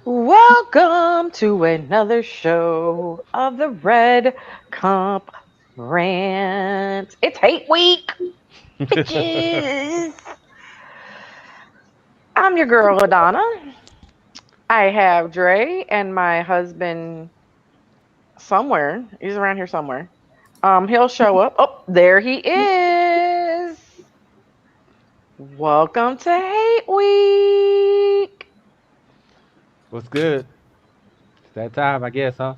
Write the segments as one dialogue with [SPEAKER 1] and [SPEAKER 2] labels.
[SPEAKER 1] Welcome to another show of the Red Comp Rant. It's hate week, bitches. I'm your girl, Adana. I have Dre and my husband somewhere. He's around here somewhere. He'll show up. Oh, there he is. Welcome to Hate Week.
[SPEAKER 2] What's good? It's that time, I guess, huh?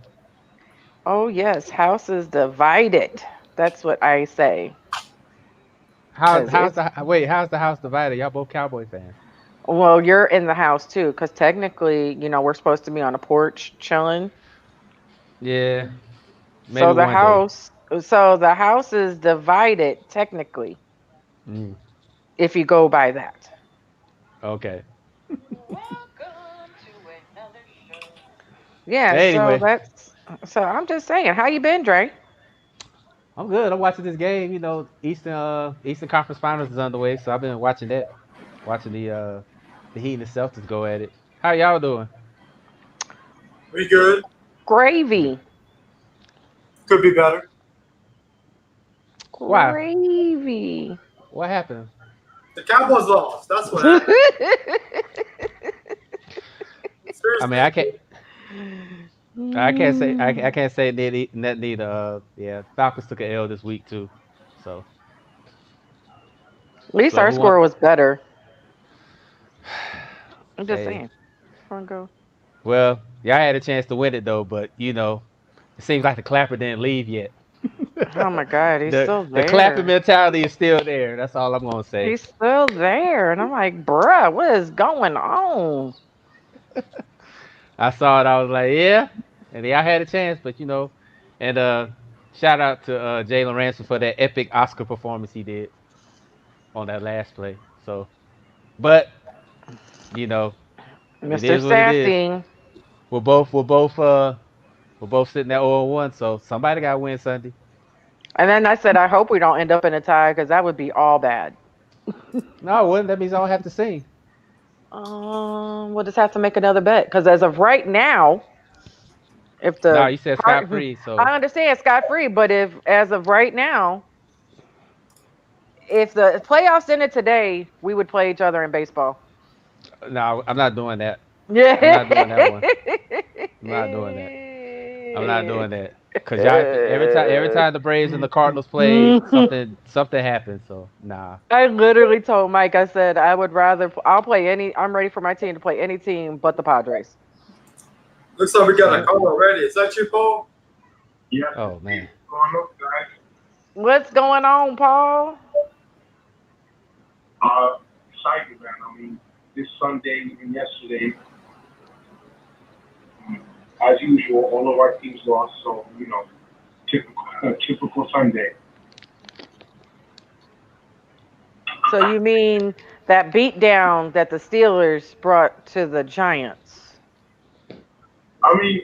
[SPEAKER 1] Oh, yes, house is divided. That's what I say.
[SPEAKER 2] How's
[SPEAKER 1] Because
[SPEAKER 2] how's
[SPEAKER 1] it's
[SPEAKER 2] the wait? How's the house divided? Y'all both Cowboy fans.
[SPEAKER 1] Well, you're in the house too, because technically, we're supposed to be on a porch chilling.
[SPEAKER 2] Yeah, maybe
[SPEAKER 1] So the
[SPEAKER 2] one day.
[SPEAKER 1] house, so the house is divided technically,
[SPEAKER 2] Mm,
[SPEAKER 1] if you go by that.
[SPEAKER 2] okay.
[SPEAKER 1] Welcome to another show. Yeah, so
[SPEAKER 2] Anyway,
[SPEAKER 1] so I'm just saying, how you been, Dre?
[SPEAKER 2] I'm good. I'm watching this game. Eastern Conference Finals is underway, so I've been watching that. Watching the Heat and the Celtics go at it. How y'all doing?
[SPEAKER 3] We good.
[SPEAKER 1] Gravy,
[SPEAKER 3] Could be better.
[SPEAKER 2] Why?
[SPEAKER 1] gravy.
[SPEAKER 2] What happened?
[SPEAKER 3] The Cowboys lost. That's what happened.
[SPEAKER 2] I mean, I
[SPEAKER 3] Seriously.
[SPEAKER 2] can't. I can't say nothing either. Yeah, Falcons took an L this week too. So
[SPEAKER 1] At least
[SPEAKER 2] so
[SPEAKER 1] our
[SPEAKER 2] who won?
[SPEAKER 1] score was better. I'm just
[SPEAKER 2] Hey,
[SPEAKER 1] saying. Come on, go.
[SPEAKER 2] well, y'all had a chance to win it though, but it seems like the clapper didn't leave yet.
[SPEAKER 1] Oh my God, he's
[SPEAKER 2] the
[SPEAKER 1] still
[SPEAKER 2] the clapping
[SPEAKER 1] there.
[SPEAKER 2] mentality is still there. That's all I'm gonna say.
[SPEAKER 1] He's still there. And I'm like, bruh, what is going on?
[SPEAKER 2] I saw it. I was like, yeah, and y'all had a chance, but and shout out to Jalen Ransom for that epic Oscar performance he did on that last play. So, but you know, it
[SPEAKER 1] Mr.
[SPEAKER 2] is what it is.
[SPEAKER 1] Sassy.
[SPEAKER 2] We're both sitting at 0-1, so somebody got to win Sunday.
[SPEAKER 1] And then I said, I hope we don't end up in a tie because that would be all bad.
[SPEAKER 2] No, it wouldn't. That means I don't have to sing.
[SPEAKER 1] We'll just have to make another bet because as of right now, if
[SPEAKER 2] No,
[SPEAKER 1] the
[SPEAKER 2] you said
[SPEAKER 1] part,
[SPEAKER 2] scot free, so
[SPEAKER 1] I understand scot free, but if as of right now, if the playoffs ended today, we would play each other in baseball.
[SPEAKER 2] no, I'm not doing that. I'm
[SPEAKER 1] Yeah.
[SPEAKER 2] not doing that one. I'm not doing that. I'm not doing that. Cause y'all every time the Braves and the Cardinals played, something happened. So nah.
[SPEAKER 1] I literally told Mike, I said, I'll play I'm ready for my team to play any team but the Padres.
[SPEAKER 3] Looks like we got a
[SPEAKER 2] Same.
[SPEAKER 3] call already. Is that you, Paul? Yes,
[SPEAKER 2] Oh
[SPEAKER 3] indeed.
[SPEAKER 2] man.
[SPEAKER 3] What's going on, guys?
[SPEAKER 1] What's going on, Paul?
[SPEAKER 3] Excited, man. I mean, this Sunday and yesterday, um, as usual, all of our teams lost. So, typical Sunday.
[SPEAKER 1] So you mean that beat down that the Steelers brought to the Giants?
[SPEAKER 3] I mean,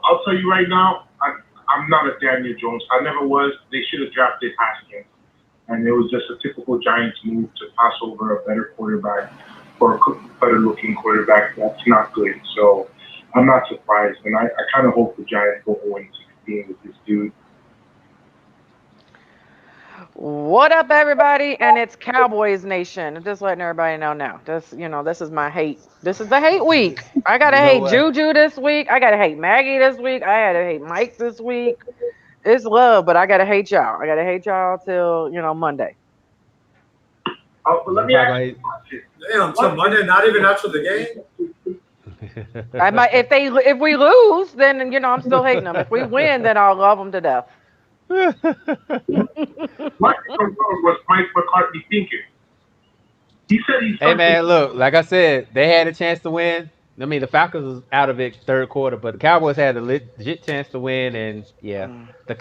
[SPEAKER 3] I'll tell you right now, I'm not a Daniel Jones. I never was. They should have drafted Haskins. And it was just a typical Giants move to pass over a better quarterback or a better looking quarterback. That's not good. So I'm not surprised. And I kind of hope the Giants go 0-16 with this dude.
[SPEAKER 1] What up, everybody? And it's Cowboys Nation. I'm just letting everybody know now. This is my hate. This is the hate week. I gotta
[SPEAKER 2] You know
[SPEAKER 1] hate
[SPEAKER 2] what?
[SPEAKER 1] Juju this week. I gotta hate Maggie this week. I had to hate Mike this week. It's love, but I gotta hate y'all. I gotta hate y'all till Monday.
[SPEAKER 3] But
[SPEAKER 2] You
[SPEAKER 3] let
[SPEAKER 2] ain't
[SPEAKER 3] me
[SPEAKER 2] probably
[SPEAKER 3] ask
[SPEAKER 2] gonna
[SPEAKER 3] you a question. Damn, so Monday, not even after the game?
[SPEAKER 1] I might if we lose, then I'm still hating them. If we win, then I'll love them to death.
[SPEAKER 3] What in the world was Mike McCarthy thinking? He said he's
[SPEAKER 2] Hey
[SPEAKER 3] done
[SPEAKER 2] man,
[SPEAKER 3] taking.
[SPEAKER 2] look, like I said, they had a chance to win. I mean, the Falcons was out of it third quarter, but the Cowboys had a legit chance to win, and yeah,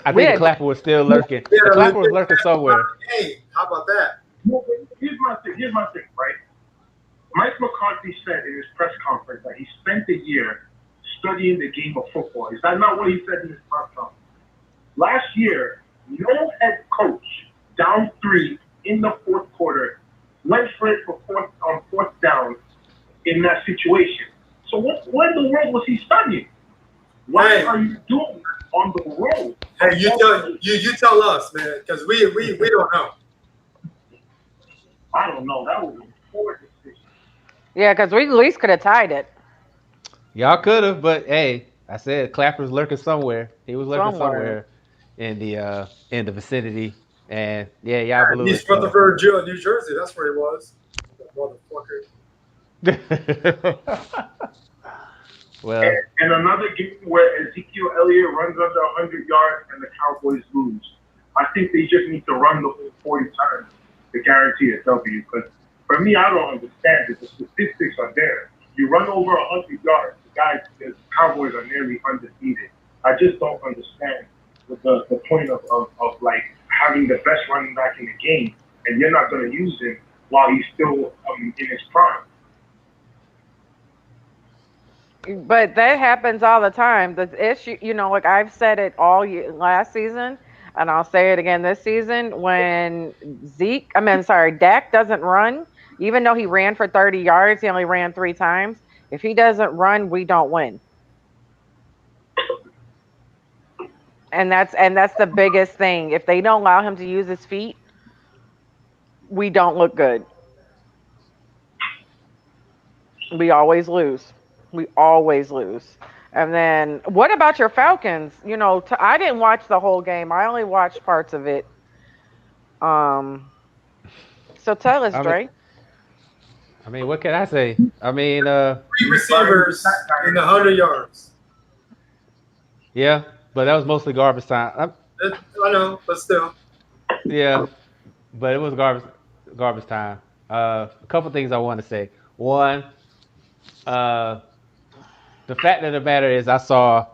[SPEAKER 2] I
[SPEAKER 1] We
[SPEAKER 2] think the
[SPEAKER 1] had
[SPEAKER 2] clapper was still lurking.
[SPEAKER 3] He
[SPEAKER 2] The
[SPEAKER 3] had a legit
[SPEAKER 2] clapper was lurking
[SPEAKER 3] chance to win
[SPEAKER 2] somewhere.
[SPEAKER 3] the game. How about that? Well, here's my thing. Here's my thing, right? Mike McCarthy said in his press conference that he spent a year studying the game of football. Is that not what he said in his press conference? Last year, no head coach down three in the fourth quarter went for it for fourth down in that situation. So what in the world was he studying? Why
[SPEAKER 4] Hey,
[SPEAKER 3] are you doing that on the road?
[SPEAKER 4] hey, you tell us, man, because we don't know.
[SPEAKER 3] I don't know. That was a poor decision.
[SPEAKER 1] Yeah, because we at least could have tied it
[SPEAKER 2] Y'all could have, but hey, I said Clapper's lurking somewhere. He was lurking
[SPEAKER 1] somewhere.
[SPEAKER 2] somewhere in the vicinity, and yeah, y'all blew it.
[SPEAKER 4] East
[SPEAKER 2] So,
[SPEAKER 4] Rutherford, New Jersey. That's where he was. That motherfucker.
[SPEAKER 2] well,
[SPEAKER 3] And another game where Ezekiel Elliott runs under 100 yards and the Cowboys lose. I think they just need to run the whole 40 times to guarantee a W. Because for me, I don't understand it. The statistics are there. You run over 100 yards, the Cowboys are nearly undefeated. I just don't understand the point of like having the best running back in the game and you're not going to use him while he's still in his prime.
[SPEAKER 1] But that happens all the time. The issue, like I've said it all year, last season, and I'll say it again this season. When Dak doesn't run, even though he ran for 30 yards, he only ran 3 times. If he doesn't run, we don't win. And that's the biggest thing. If they don't allow him to use his feet, we don't look good. We always lose. We always lose. And then, what about your Falcons? I didn't watch the whole game. I only watched parts of it. Um, so tell us,
[SPEAKER 2] I mean,
[SPEAKER 1] Dre.
[SPEAKER 2] what can I say?
[SPEAKER 4] Three receivers in the 100 yards.
[SPEAKER 2] Yeah, but that was mostly garbage time.
[SPEAKER 4] I know, but still.
[SPEAKER 2] Yeah, but it was garbage time. A couple things I want to say. One, uh, the fact of the matter is, I saw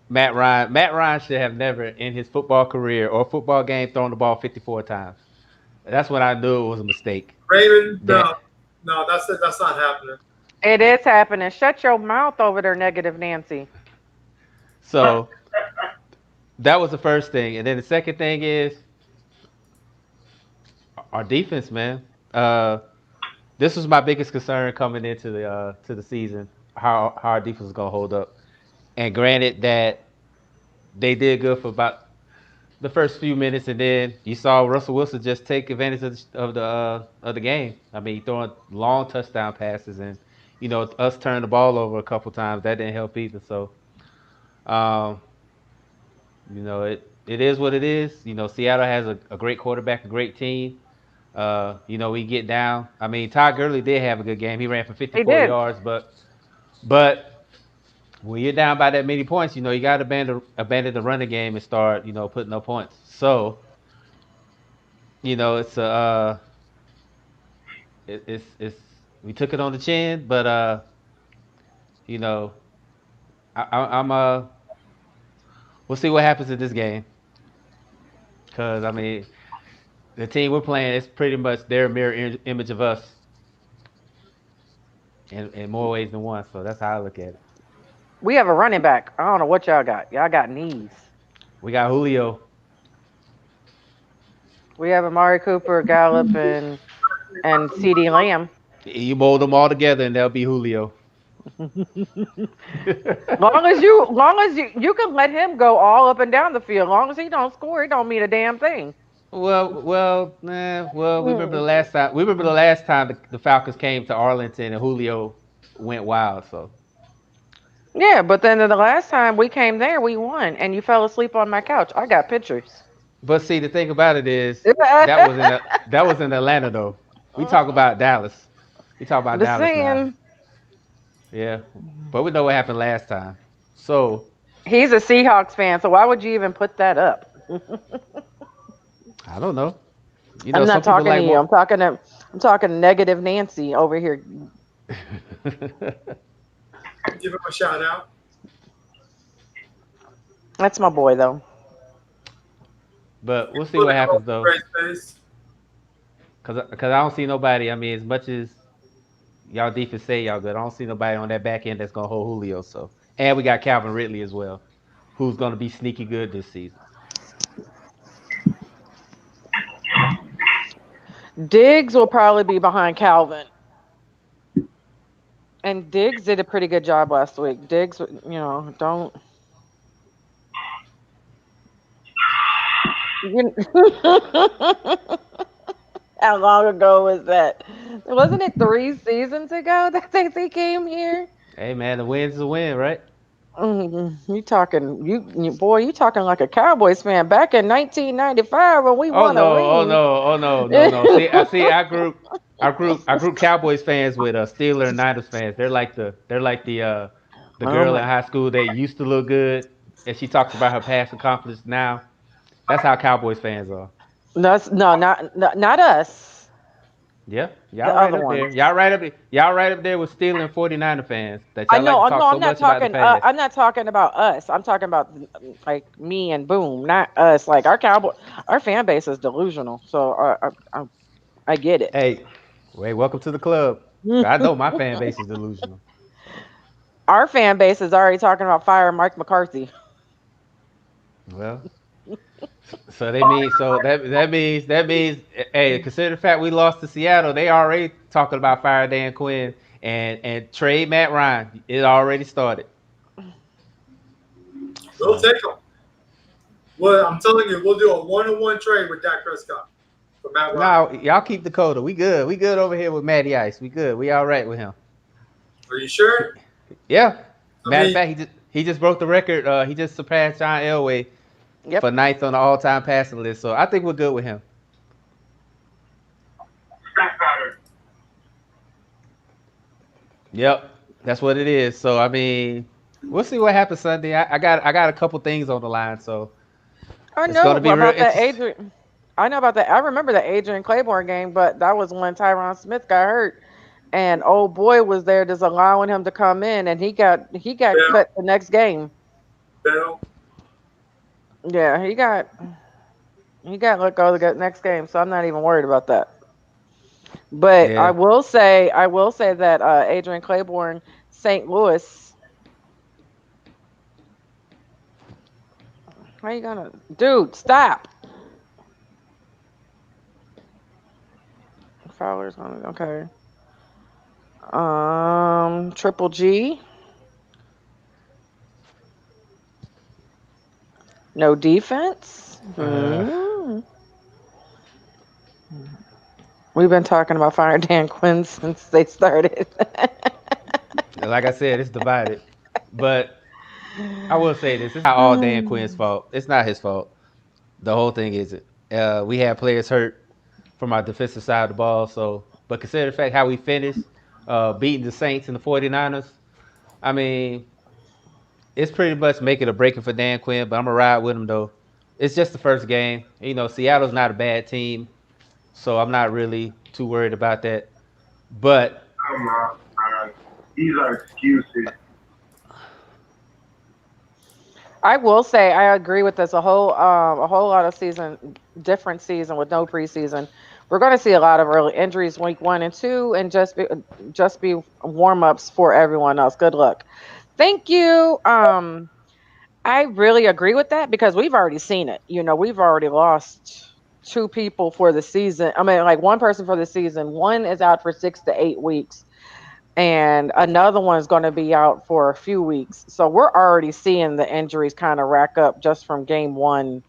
[SPEAKER 2] Matt Ryan. Matt Ryan should have never in his football career or football game thrown the ball 54 times. That's when I knew it was a mistake.
[SPEAKER 4] Raymond,
[SPEAKER 2] That
[SPEAKER 4] no, that's not happening.
[SPEAKER 1] It is happening. Shut your mouth over there, negative Nancy.
[SPEAKER 2] so that was the first thing, and then the second thing is our defense, man. This was my biggest concern coming into the to the season. How our defense is gonna hold up. And granted that they did good for about the first few minutes, and then you saw Russell Wilson just take advantage of the game. I mean, throwing long touchdown passes, and us turning the ball over a couple times that didn't help either. So, um, it is what it is. Seattle has a great quarterback, a great team. We get down. I mean, Todd Gurley did have a good game. He ran for
[SPEAKER 1] He
[SPEAKER 2] 54
[SPEAKER 1] did.
[SPEAKER 2] yards, but when you're down by that many points, you got to abandon the running game and start, putting up points. So, it's it's we took it on the chin, but you know, I'm we'll see what happens in this game because I mean the team we're playing is pretty much their mirror image of us in more ways than one. So that's how I look at it.
[SPEAKER 1] We have a running back. I don't know what y'all got. Y'all got knees.
[SPEAKER 2] We got Julio.
[SPEAKER 1] We have Amari Cooper, Gallup, and CD Lamb.
[SPEAKER 2] You mold them all together, and they'll be Julio.
[SPEAKER 1] Long as you can let him go all up and down the field. Long as he don't score, it don't mean a damn thing.
[SPEAKER 2] Well. We remember the
[SPEAKER 1] Mm.
[SPEAKER 2] last time. We remember the last time the Falcons came to Arlington and Julio went wild. So,
[SPEAKER 1] Yeah, but then the last time we came there, we won, and you fell asleep on my couch. I got pictures.
[SPEAKER 2] but see, the thing about it is that was in Atlanta though. We talk about Dallas. We talk about
[SPEAKER 1] Just
[SPEAKER 2] Dallas now.
[SPEAKER 1] saying,
[SPEAKER 2] Yeah, but we know what happened last time. So
[SPEAKER 1] he's a Seahawks fan, so why would you even put that up?
[SPEAKER 2] I don't know.
[SPEAKER 1] I'm
[SPEAKER 2] Some
[SPEAKER 1] not
[SPEAKER 2] people
[SPEAKER 1] talking to
[SPEAKER 2] like
[SPEAKER 1] you.
[SPEAKER 2] more.
[SPEAKER 1] I'm talking to negative Nancy over here.
[SPEAKER 4] Give him a shout out.
[SPEAKER 1] That's my boy though.
[SPEAKER 2] But we'll see what happens though,
[SPEAKER 4] Great face.
[SPEAKER 2] cause I don't see nobody. I mean, as much as y'all defense say y'all good, I don't see nobody on that back end that's gonna hold Julio. So, and we got Calvin Ridley as well, who's gonna be sneaky good this season.
[SPEAKER 1] Diggs will probably be behind Calvin. And Diggs did a pretty good job last week. Diggs, don't. You How long ago was that? Wasn't it 3 seasons ago that they came here?
[SPEAKER 2] Hey man, the win's a win, right?
[SPEAKER 1] You talking boy? You talking like a Cowboys fan back in 1995 when we
[SPEAKER 2] Oh
[SPEAKER 1] won a
[SPEAKER 2] no, oh
[SPEAKER 1] ring.
[SPEAKER 2] no, oh no, no, no. I group Cowboys fans with Steelers and Niners fans. They're like the
[SPEAKER 1] Oh
[SPEAKER 2] girl in
[SPEAKER 1] my,
[SPEAKER 2] high school that used to look good, and she talks about her past accomplishments now. That's how Cowboys fans are.
[SPEAKER 1] that's no, not us.
[SPEAKER 2] Yeah,
[SPEAKER 1] The
[SPEAKER 2] y'all right
[SPEAKER 1] other
[SPEAKER 2] up there.
[SPEAKER 1] ones.
[SPEAKER 2] Y'all right up there with Steelers and 49er fans that
[SPEAKER 1] I
[SPEAKER 2] y'all like
[SPEAKER 1] know.
[SPEAKER 2] to
[SPEAKER 1] No,
[SPEAKER 2] talk so
[SPEAKER 1] I'm not
[SPEAKER 2] much about the
[SPEAKER 1] talking.
[SPEAKER 2] past.
[SPEAKER 1] I'm not talking about us. I'm talking about like me and Boom, not us. Like our fan base is delusional. So I get it.
[SPEAKER 2] Hey, wait, welcome to the club. I know my fan base is delusional.
[SPEAKER 1] Our fan base is already talking about fire Mike McCarthy.
[SPEAKER 2] Well, so that means hey, consider the fact we lost to Seattle. They already talking about fire Dan Quinn and trade Matt Ryan. It already started.
[SPEAKER 4] We'll
[SPEAKER 2] So
[SPEAKER 4] take them. Well, I'm telling you, we'll do a one-on-one trade with Dak Prescott for Matt Ryan.
[SPEAKER 2] now y'all keep Dakota. We good. We good over here with Matty Ice. We good. We all right with him.
[SPEAKER 4] Are you sure?
[SPEAKER 2] Yeah.
[SPEAKER 4] I
[SPEAKER 2] Matter of
[SPEAKER 4] mean,
[SPEAKER 2] fact, he just broke the record. He just surpassed John Elway
[SPEAKER 1] Yep.
[SPEAKER 2] for ninth on the all-time passing list. So I think we're good with him.
[SPEAKER 3] Stat pattern.
[SPEAKER 2] Yep, that's what it is. So I mean, we'll see what happens Sunday. I got a couple things on the line, so
[SPEAKER 1] I
[SPEAKER 2] it's going
[SPEAKER 1] know
[SPEAKER 2] to be real
[SPEAKER 1] about that
[SPEAKER 2] interesting.
[SPEAKER 1] Adrian. I know about that. I remember the Adrian Claiborne game, but that was when Tyron Smith got hurt, and old boy was there just allowing him to come in, and he got
[SPEAKER 4] Bell,
[SPEAKER 1] cut the next game.
[SPEAKER 4] Bell.
[SPEAKER 1] Yeah, he got let go the next game, so I'm not even worried about that. But
[SPEAKER 2] Yeah,
[SPEAKER 1] I will say that Adrian Claiborne, St. Louis. How you gonna, dude? Stop. Fowler's gonna okay. Triple G, no defense.
[SPEAKER 2] uh,
[SPEAKER 1] We've been talking about firing Dan Quinn since they started.
[SPEAKER 2] like I said, it's divided. But I will say this: it's not all Dan Quinn's fault. It's not his fault. The whole thing isn't. We had players hurt from our defensive side of the ball. So, but consider the fact how we finished, beating the Saints and the 49ers. I mean, it's pretty much making or breaking for Dan Quinn, but I'm gonna ride with him though. It's just the first game. Seattle's not a bad team, so I'm not really too worried about that. But
[SPEAKER 3] Come on, man. These are excuses.
[SPEAKER 1] I will say I agree with this. A whole lot of different season with no preseason. We're going to see a lot of early injuries week 1 and 2, and just be warm ups for everyone else. Good luck. Thank you. I really agree with that because we've already seen it. We've already lost two people for the season. I mean, like one person for the season. One is out for 6 to 8 weeks, and another one's going to be out for a few weeks. So we're already seeing the injuries kind of rack up just from game one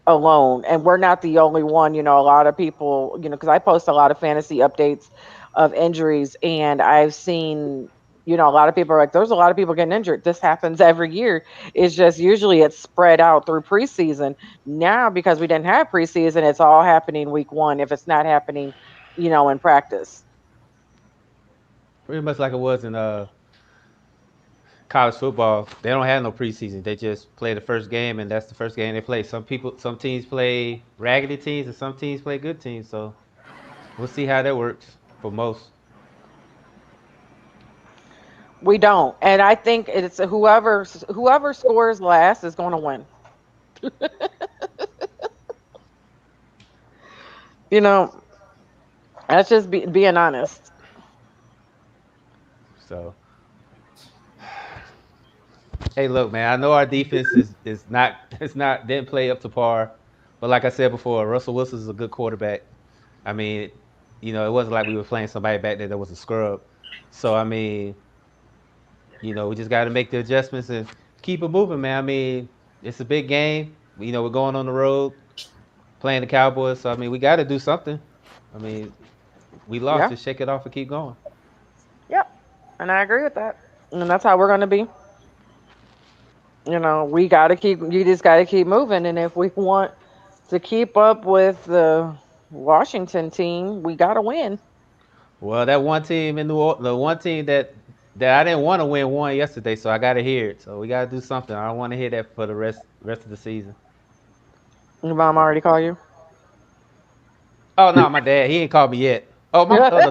[SPEAKER 1] alone. And we're not the only one. A lot of people, because I post a lot of fantasy updates of injuries, and I've seen. A lot of people are like, there's a lot of people getting injured. This happens every year. It's just usually it's spread out through preseason. Now, because we didn't have preseason, it's all happening week one if it's not happening, in practice.
[SPEAKER 2] pretty much like it was in college football, they don't have no preseason. They just play the first game, and that's the first game they play. Some teams play raggedy teams, and some teams play good teams. So we'll see how that works for most.
[SPEAKER 1] We don't. And I think it's whoever scores last is going to win. You know, that's just being honest.
[SPEAKER 2] So hey, look, man, I know our defense is not it's not didn't play up to par, but like I said before, Russell Wilson is a good quarterback. I mean, it wasn't like we were playing somebody back there that was a scrub. So I mean, we just got to make the adjustments and keep it moving, man. I mean, it's a big game. We're going on the road playing the Cowboys. So I mean, we got to do something. I mean, we lost.
[SPEAKER 1] Yeah.
[SPEAKER 2] Just shake it off and keep going.
[SPEAKER 1] Yep. And I agree with that. And that's how we're going to be. We got to keep, you just got to keep moving. And if we want to keep up with the Washington team, we got to win.
[SPEAKER 2] Well, that one team in New Orleans, the one team that I didn't want to win won yesterday, so I got to hear it. So we got to do something. I don't want to hear that for the rest of the season.
[SPEAKER 1] Your mom already called you?
[SPEAKER 2] Oh no, my dad, he ain't called me yet. Oh my, oh,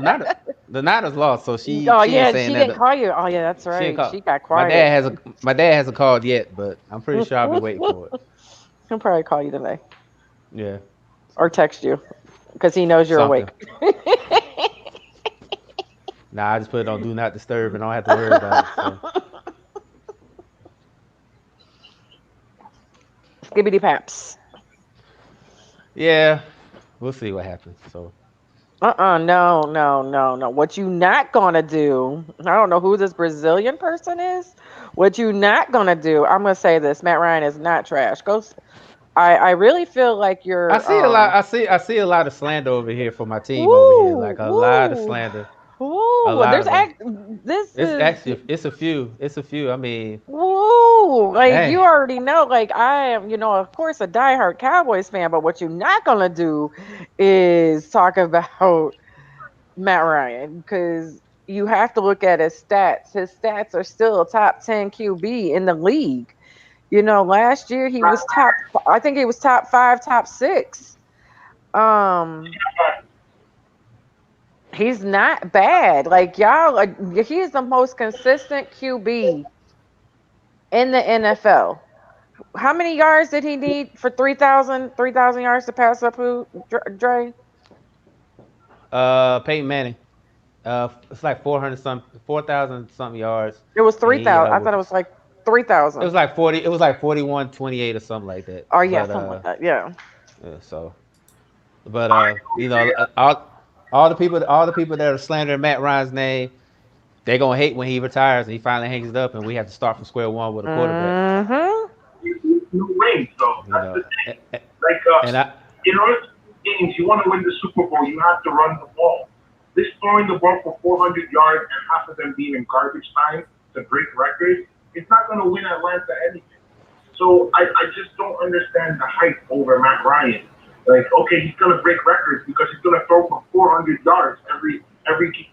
[SPEAKER 2] the Niners lost, so she
[SPEAKER 1] Oh,
[SPEAKER 2] she ain't
[SPEAKER 1] yeah.
[SPEAKER 2] saying
[SPEAKER 1] She didn't
[SPEAKER 2] that.
[SPEAKER 1] call you. Oh, yeah. That's
[SPEAKER 2] She ain't
[SPEAKER 1] right.
[SPEAKER 2] called.
[SPEAKER 1] She got
[SPEAKER 2] My
[SPEAKER 1] quiet.
[SPEAKER 2] dad hasn't my dad hasn't called yet, but I'm pretty sure I'll be waiting for it.
[SPEAKER 1] He'll probably call you today
[SPEAKER 2] Yeah,
[SPEAKER 1] or text you because he knows you're
[SPEAKER 2] something.
[SPEAKER 1] awake.
[SPEAKER 2] Nah, I just put it on do not disturb and I don't have to worry about it. So
[SPEAKER 1] Skibbity paps.
[SPEAKER 2] yeah, we'll see what happens. So
[SPEAKER 1] No, no, no, no. What you not gonna do? I don't know who this Brazilian person is. What you not gonna do? I'm gonna say this: Matt Ryan is not trash. I really feel like
[SPEAKER 2] I
[SPEAKER 1] you're
[SPEAKER 2] see a lot. I see a lot of slander over here for my team over here.
[SPEAKER 1] woo
[SPEAKER 2] Like a lot of
[SPEAKER 1] woo
[SPEAKER 2] slander. A
[SPEAKER 1] woo.
[SPEAKER 2] lot of them.
[SPEAKER 1] This
[SPEAKER 2] It's
[SPEAKER 1] is
[SPEAKER 2] actually it's a few. It's a few. I mean,
[SPEAKER 1] woo. Like
[SPEAKER 2] hey,
[SPEAKER 1] you already know. Like I am, of course, a diehard Cowboys fan. But what you're not gonna do is talk about Matt Ryan, because you have to look at his stats. His stats are still a top 10 QB in the league. Last year he was I think he was top 5, top 6. Um, he's not bad. Like y'all, he's the most consistent QB in the NFL. How many yards did he need for 3,000 yards to pass up who, Dre?
[SPEAKER 2] Peyton Manning. It's like 4,000 something yards,
[SPEAKER 1] It was
[SPEAKER 2] and he
[SPEAKER 1] 3,000. I thought it was like
[SPEAKER 2] it
[SPEAKER 1] 3,000.
[SPEAKER 2] was like 40. It was like 41-28 or something like that.
[SPEAKER 1] Oh yeah,
[SPEAKER 2] But
[SPEAKER 1] something like that. Yeah.
[SPEAKER 2] so, but all the people that are slandering Matt Ryan's name, they're gonna hate when he retires and he finally hangs it up, and we have to start from square one with a quarterback.
[SPEAKER 1] Mm-hmm.
[SPEAKER 3] You win, so
[SPEAKER 2] You
[SPEAKER 3] that's the
[SPEAKER 2] know,
[SPEAKER 3] thing.
[SPEAKER 2] and,
[SPEAKER 3] Like,
[SPEAKER 2] and I
[SPEAKER 3] in order to win games, you want to win the Super Bowl, you have to run the ball. This throwing the ball for 400 yards and half of them being in garbage time to break records, it's not going to win Atlanta anything. So I just don't understand the hype over Matt Ryan. Like, okay, he's going to break records because he's going to throw for 400 yards every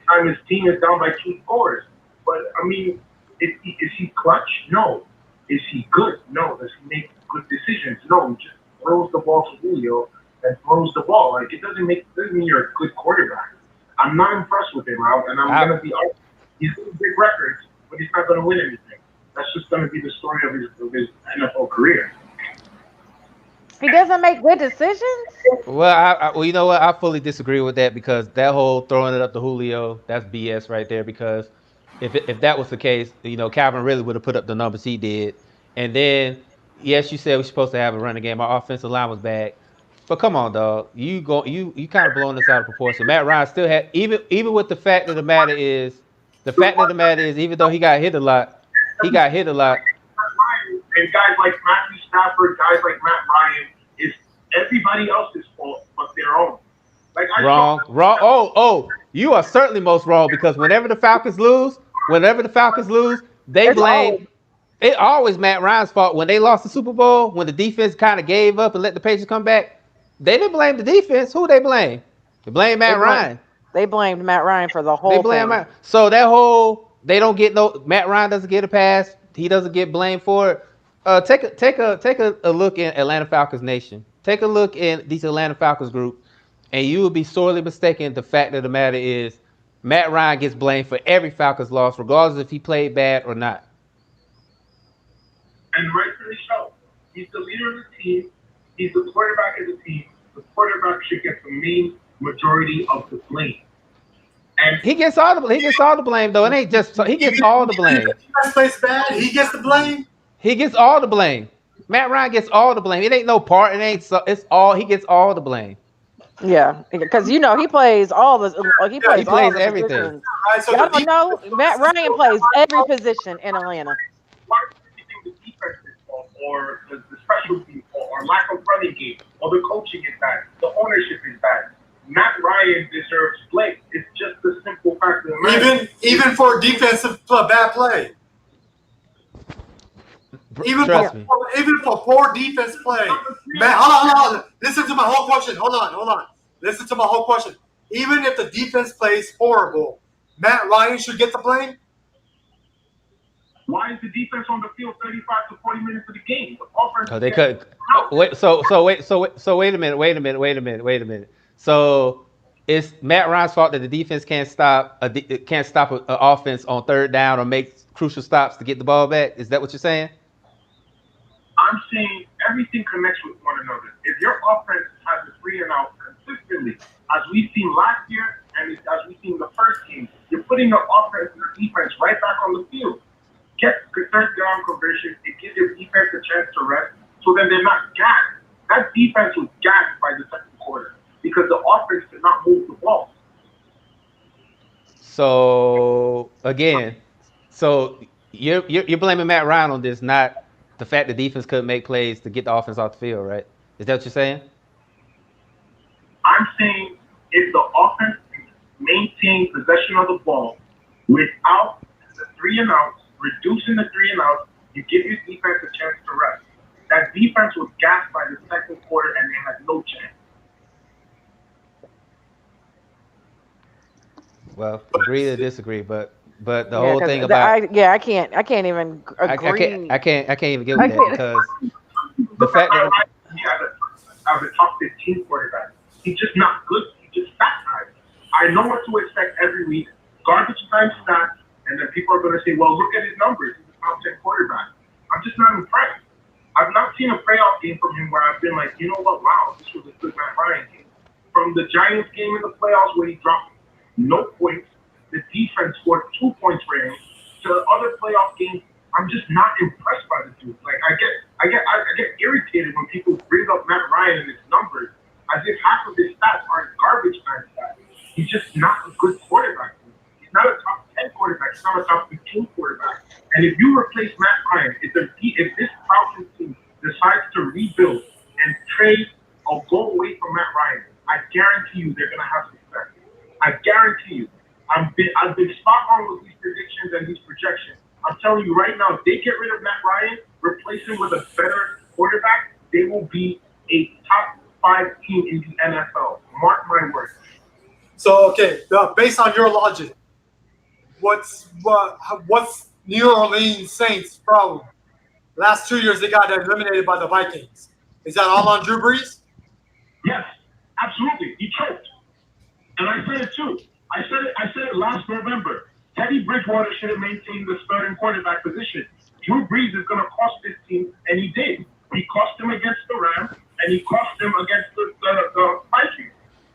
[SPEAKER 3] time his team is down by 2 scores. But I mean, is he clutch? No. Is he good? No. Does he make good decisions? No. He just throws the ball to Julio and throws the ball. Like it doesn't mean you're a good quarterback. I'm not impressed with him, and I'm
[SPEAKER 2] I
[SPEAKER 3] gonna be honest. He's going to break records, but he's not going to win anything. That's just going to be the story of his NFL career.
[SPEAKER 1] He doesn't make good decisions.
[SPEAKER 2] well, you know what? I fully disagree with that because that whole throwing it up to Julio, that's BS right there. Because if that was the case, Calvin really would have put up the numbers he did. And then, yes, you said we're supposed to have a running game. Our offensive line was bad, but come on, dog, you kind of blowing this out of proportion. Matt Ryan still had even with the fact of the matter is even though he got hit a lot, he got hit a lot.
[SPEAKER 3] And guys like Matthew Stafford, guys like Matt Ryan, it's everybody else's fault but their own. Like I saw
[SPEAKER 2] Wrong, wrong. Oh, you are certainly most wrong because whenever the Falcons lose, they
[SPEAKER 1] It's
[SPEAKER 2] blame
[SPEAKER 1] always
[SPEAKER 2] it. Always Matt Ryan's fault when they lost the Super Bowl. When the defense kind of gave up and let the Patriots come back, they didn't blame the defense. Who they blame? They blame
[SPEAKER 1] they
[SPEAKER 2] Matt
[SPEAKER 1] blame
[SPEAKER 2] Ryan.
[SPEAKER 1] they blamed Matt Ryan for the
[SPEAKER 2] They
[SPEAKER 1] whole
[SPEAKER 2] blame
[SPEAKER 1] thing.
[SPEAKER 2] Matt. So that whole they don't get no Matt Ryan doesn't get a pass. He doesn't get blamed for it. Take a look in Atlanta Falcons Nation. Take a look in these Atlanta Falcons group, and you will be sorely mistaken. The fact of the matter is, Matt Ryan gets blamed for every Falcons loss, regardless if he played bad or not.
[SPEAKER 3] and rightfully so. He's the leader of the team. He's the quarterback of the team. The quarterback should get the main majority of the blame. And
[SPEAKER 2] He gets all the blame though. It ain't just he gets all the blame.
[SPEAKER 4] Defense plays bad. He gets the blame.
[SPEAKER 2] He gets all the blame. Matt Ryan gets all the blame. It ain't no part. It ain't so. It's all he gets all the blame.
[SPEAKER 1] Yeah, because you know he plays all the he
[SPEAKER 4] Yeah.
[SPEAKER 2] He
[SPEAKER 1] plays all
[SPEAKER 2] plays
[SPEAKER 1] the
[SPEAKER 2] everything.
[SPEAKER 1] positions.
[SPEAKER 4] All right. So
[SPEAKER 1] Y'all
[SPEAKER 4] the
[SPEAKER 1] don't
[SPEAKER 4] defense
[SPEAKER 1] know Matt
[SPEAKER 4] consistent
[SPEAKER 1] Ryan
[SPEAKER 4] or
[SPEAKER 1] plays every
[SPEAKER 4] not?
[SPEAKER 1] position in Atlanta.
[SPEAKER 3] Why do you think the defense is fault, or the special team fault, or lack of running game, or the coaching is bad, the ownership is bad? Matt Ryan deserves blame. It's just the simple fact of the matter.
[SPEAKER 4] Even for defensive bad play. Even
[SPEAKER 1] Yeah.
[SPEAKER 2] Trust me.
[SPEAKER 4] for poor defense play. Man, hold on. Listen to my whole question. Hold on. Listen to my whole question. Even if the defense plays horrible, Matt Ryan should get the blame.
[SPEAKER 3] Why is the defense on the field 35 to 40 minutes of the game? The offense
[SPEAKER 2] Cause
[SPEAKER 3] is
[SPEAKER 2] they
[SPEAKER 3] getting
[SPEAKER 2] could.
[SPEAKER 3] out.
[SPEAKER 2] Wait a minute. So it's Matt Ryan's fault that the defense can't stop a offense on third down or make crucial stops to get the ball back. Is that what you're saying?
[SPEAKER 3] I'm saying everything connects with one another. If your offense has a three and out consistently, as we've seen last year and as we've seen the first game, you're putting the offense and the defense right back on the field. Get the third down conversion. It gives your defense a chance to rest, so then they're not gassed. That defense was gassed by the second quarter because the offense did not move the ball.
[SPEAKER 2] So again, so you're blaming Matt Ryan on this, not the fact the defense couldn't make plays to get the offense off the field, right? Is that what you're saying?
[SPEAKER 3] I'm saying if the offense maintains possession of the ball without the three and outs, reducing the three and outs, you give your defense a chance to rest. That defense was gassed by the second quarter and they had no chance.
[SPEAKER 2] Well, agree to disagree, but the
[SPEAKER 1] Yeah,
[SPEAKER 2] whole
[SPEAKER 1] because
[SPEAKER 2] thing about
[SPEAKER 1] I can't even agree.
[SPEAKER 2] I can't even get
[SPEAKER 1] I
[SPEAKER 2] with that
[SPEAKER 1] can't.
[SPEAKER 2] because the
[SPEAKER 3] Look at
[SPEAKER 2] fact
[SPEAKER 3] Matt
[SPEAKER 2] that
[SPEAKER 3] Ryan as a top 15 quarterback. He's just not good. He's just that guy. I know what to expect every week. Garbage time stats, and then people are going to say, well, look at his numbers. He's a top 10 quarterback. I'm just not impressed. I've not seen a playoff game from him where I've been like, you know what, wow, this was a good Matt Ryan game. From the Giants game in the playoffs where he dropped no points, the defense scored 2 points for him. To other playoff games, I'm just not impressed by the dude. Like I get irritated when people bring up Matt Ryan and his numbers as if half of his stats are garbage time stats. He's just not a good quarterback. He's not a top 10 quarterback. He's not a top 15 quarterback. And if you replace Matt Ryan, if this Falcons team decides to rebuild and trade or go away from Matt Ryan, I guarantee you they're gonna have success. I guarantee you. I've been spot on with these predictions and these projections. I'm telling you right now, if they get rid of Matt Ryan, replace him with a better quarterback, they will be a top five team in the NFL. Mark my words.
[SPEAKER 4] So okay, based on your logic, what's New Orleans Saints' problem? Last 2 years they got eliminated by the Vikings. Is that all on Drew Brees?
[SPEAKER 3] Yes, absolutely. He choked. And I said it too. I said it last November. Teddy Bridgewater should have maintained the starting quarterback position. Drew Brees is going to cost this team, and he did. He cost him against the Rams, and he cost him against the Vikings.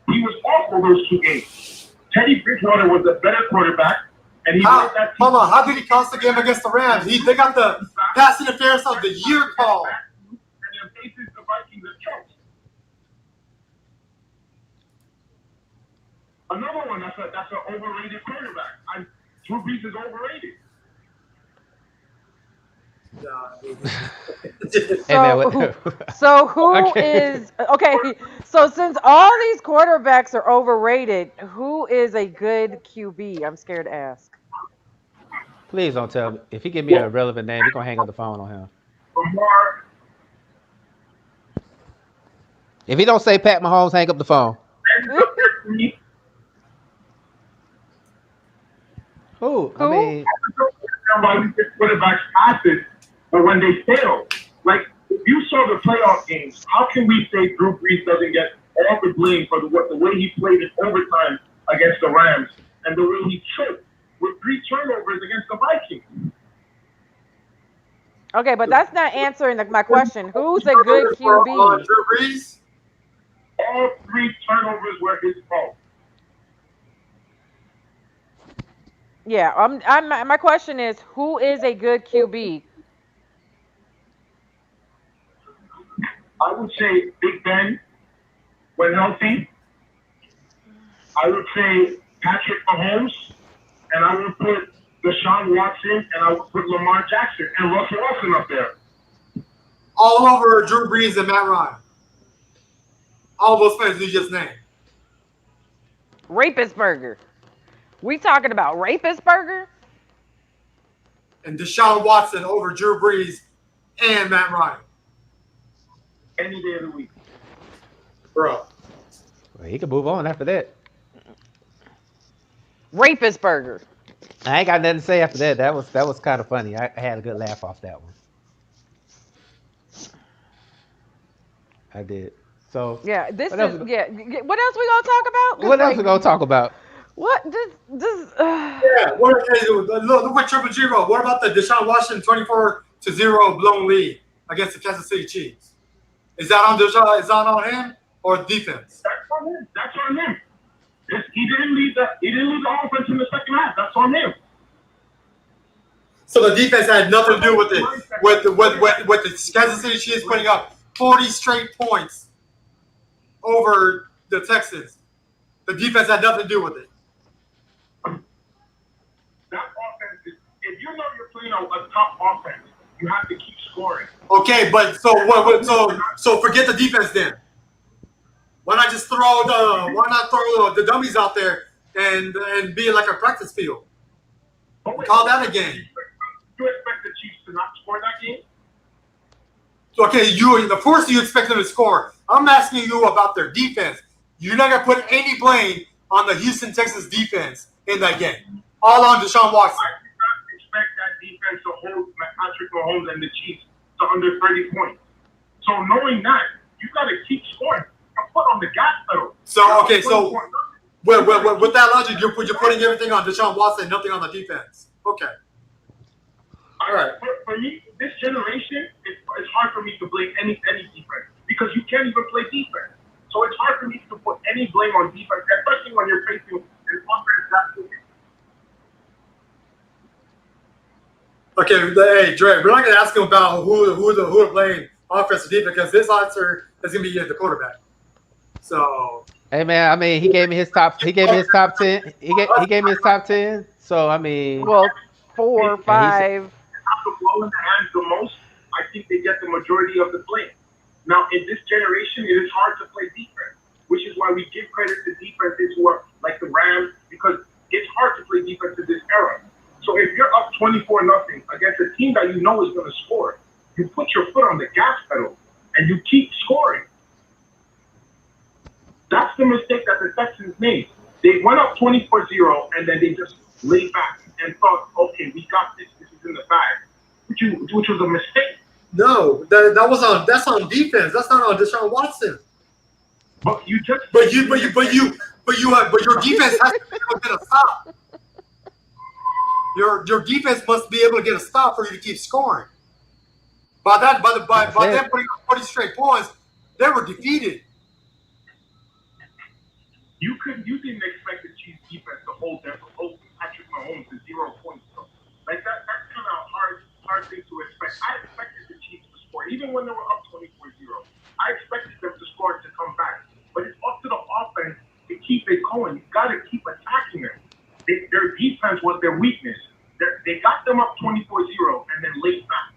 [SPEAKER 3] He was awful those two games. Teddy Bridgewater was a better quarterback, and he
[SPEAKER 4] How,
[SPEAKER 3] led that team.
[SPEAKER 4] hold on, how did he cost the game against the Rams? They got the pass interference of the year call.
[SPEAKER 3] And then faces the Vikings and choked. Another one that's an overrated quarterback. Drew Brees is overrated.
[SPEAKER 2] Hey man,
[SPEAKER 1] So who
[SPEAKER 2] Okay.
[SPEAKER 1] is okay? So since all these quarterbacks are overrated, who is a good QB? I'm scared to ask.
[SPEAKER 2] Please don't tell me. If he give me a
[SPEAKER 3] Well,
[SPEAKER 2] relevant name, we're gonna hang up the phone on him.
[SPEAKER 3] Lamar,
[SPEAKER 2] If he don't say Pat Mahomes, hang up the phone.
[SPEAKER 3] ends up there for me.
[SPEAKER 2] Who? I
[SPEAKER 1] Who?
[SPEAKER 2] mean,
[SPEAKER 3] Why we get quarterbacks passes, but when they fail, like if you saw the playoff games, how can we say Drew Brees doesn't get all the blame for the way he played in overtime against the Rams and the way he choked with 3 turnovers against the Vikings?
[SPEAKER 1] Okay, but that's not answering my question. Who's a good QB?
[SPEAKER 4] Drew Brees?
[SPEAKER 3] All 3 turnovers were his fault.
[SPEAKER 1] Yeah, my question is who is a good QB?
[SPEAKER 3] I would say Big Ben when healthy. I would say Patrick Mahomes, and I would put Deshaun Watson, and I would put Lamar Jackson and Russell Wilson up there.
[SPEAKER 4] All over Drew Brees and Matt Ryan. All those players you just named.
[SPEAKER 1] Rapist burger. We talking about rapist burger?
[SPEAKER 4] And Deshaun Watson over Drew Brees and Matt Ryan.
[SPEAKER 3] Any day of the week.
[SPEAKER 4] Bro.
[SPEAKER 2] Well, he can move on after that.
[SPEAKER 1] Rapist burger.
[SPEAKER 2] I ain't got nothing to say after that. That was kind of funny. I had a good laugh off that one. I did. So
[SPEAKER 1] Yeah, this
[SPEAKER 2] what else?
[SPEAKER 1] is yeah. What else we gonna talk about? 'Cause,
[SPEAKER 2] What else
[SPEAKER 1] like,
[SPEAKER 2] we gonna talk about?
[SPEAKER 1] what this
[SPEAKER 4] Yeah, look what Triple G wrote. What about the Deshaun Watson 24-0 blown lead against the Kansas City Chiefs? Is that on Deshaun? Is that on him or defense?
[SPEAKER 3] That's on him. That's on him. He didn't lead the offense in the second half. That's on him.
[SPEAKER 4] So the defense had nothing to do with it. With the Kansas City Chiefs putting up 40 straight points over the Texans. The defense had nothing to do with it.
[SPEAKER 3] That offense is, if you know you're playing a top offense, you have to keep scoring.
[SPEAKER 4] Okay, but so forget the defense then. Why not just throw the dummies out there and be like a practice field? Call that a game.
[SPEAKER 3] You expect the Chiefs to not score that game?
[SPEAKER 4] Okay, of course you expect them to score. I'm asking you about their defense. You're not gonna put any blame on the Houston Texans defense in that game. All on Deshaun Watson.
[SPEAKER 3] I do not expect that defense to hold Patrick Mahomes and the Chiefs to under 30 points. So knowing that, you got to keep scoring. Put on the gas pedal.
[SPEAKER 4] So with that logic, you're putting everything on Deshaun Watson, nothing on the defense. Okay.
[SPEAKER 3] All right. For me, this generation, it's hard for me to blame any defense because you can't even play defense. So it's hard for me to put any blame on defense, especially when you're facing an offense that's good.
[SPEAKER 4] Okay, hey Dre, we're not gonna ask him about who to blame offense or defense because this answer is gonna be the quarterback. So
[SPEAKER 2] Hey man, I mean, he gave me his top 10. He gave me his top 10. So I mean,
[SPEAKER 1] well 4, 5.
[SPEAKER 3] Have the ball in the hands the most. I think they get the majority of the blame. Now, in this generation, it is hard to play defense, which is why we give credit to defenses who are like the Rams, because it's hard to play defense in this era. So if you're up 24-0 against a team that you know is going to score, you put your foot on the gas pedal and you keep scoring. That's the mistake that the Texans made. They went up 24-0 and then they just laid back and thought, okay, we got this. This is in the bag, which was a mistake.
[SPEAKER 4] no, that's on defense. That's not on Deshaun Watson.
[SPEAKER 3] But your defense
[SPEAKER 4] has to be able to get a stop. Your defense must be able to get a stop for you to keep scoring. By them putting up 40 straight points, they were defeated.
[SPEAKER 3] You didn't expect the Chiefs defense to hold Patrick Mahomes to 0 points. Though. Like that's kind of a hard thing to expect. I expected the Chiefs to score, even when they were up 24-0. I expected them to score to come back. But it's up to the offense to keep it going. You got to keep attacking them. Their defense was their weakness. They got them up 24-0 and then laid back.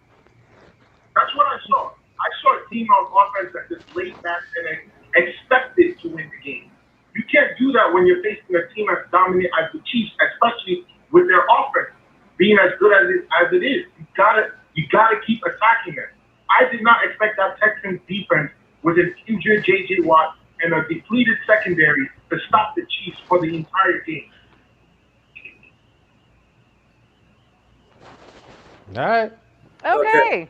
[SPEAKER 3] That's what I saw. I saw a team on offense that just laid back and expected to win the game. You can't do that when you're facing a team as dominant as the Chiefs, especially with their offense being as good as it is. You gotta keep attacking them. I did not expect that Texans defense with an injured J.J. Watt and a depleted secondary to stop the Chiefs for the entire game.
[SPEAKER 2] all right.
[SPEAKER 1] Okay.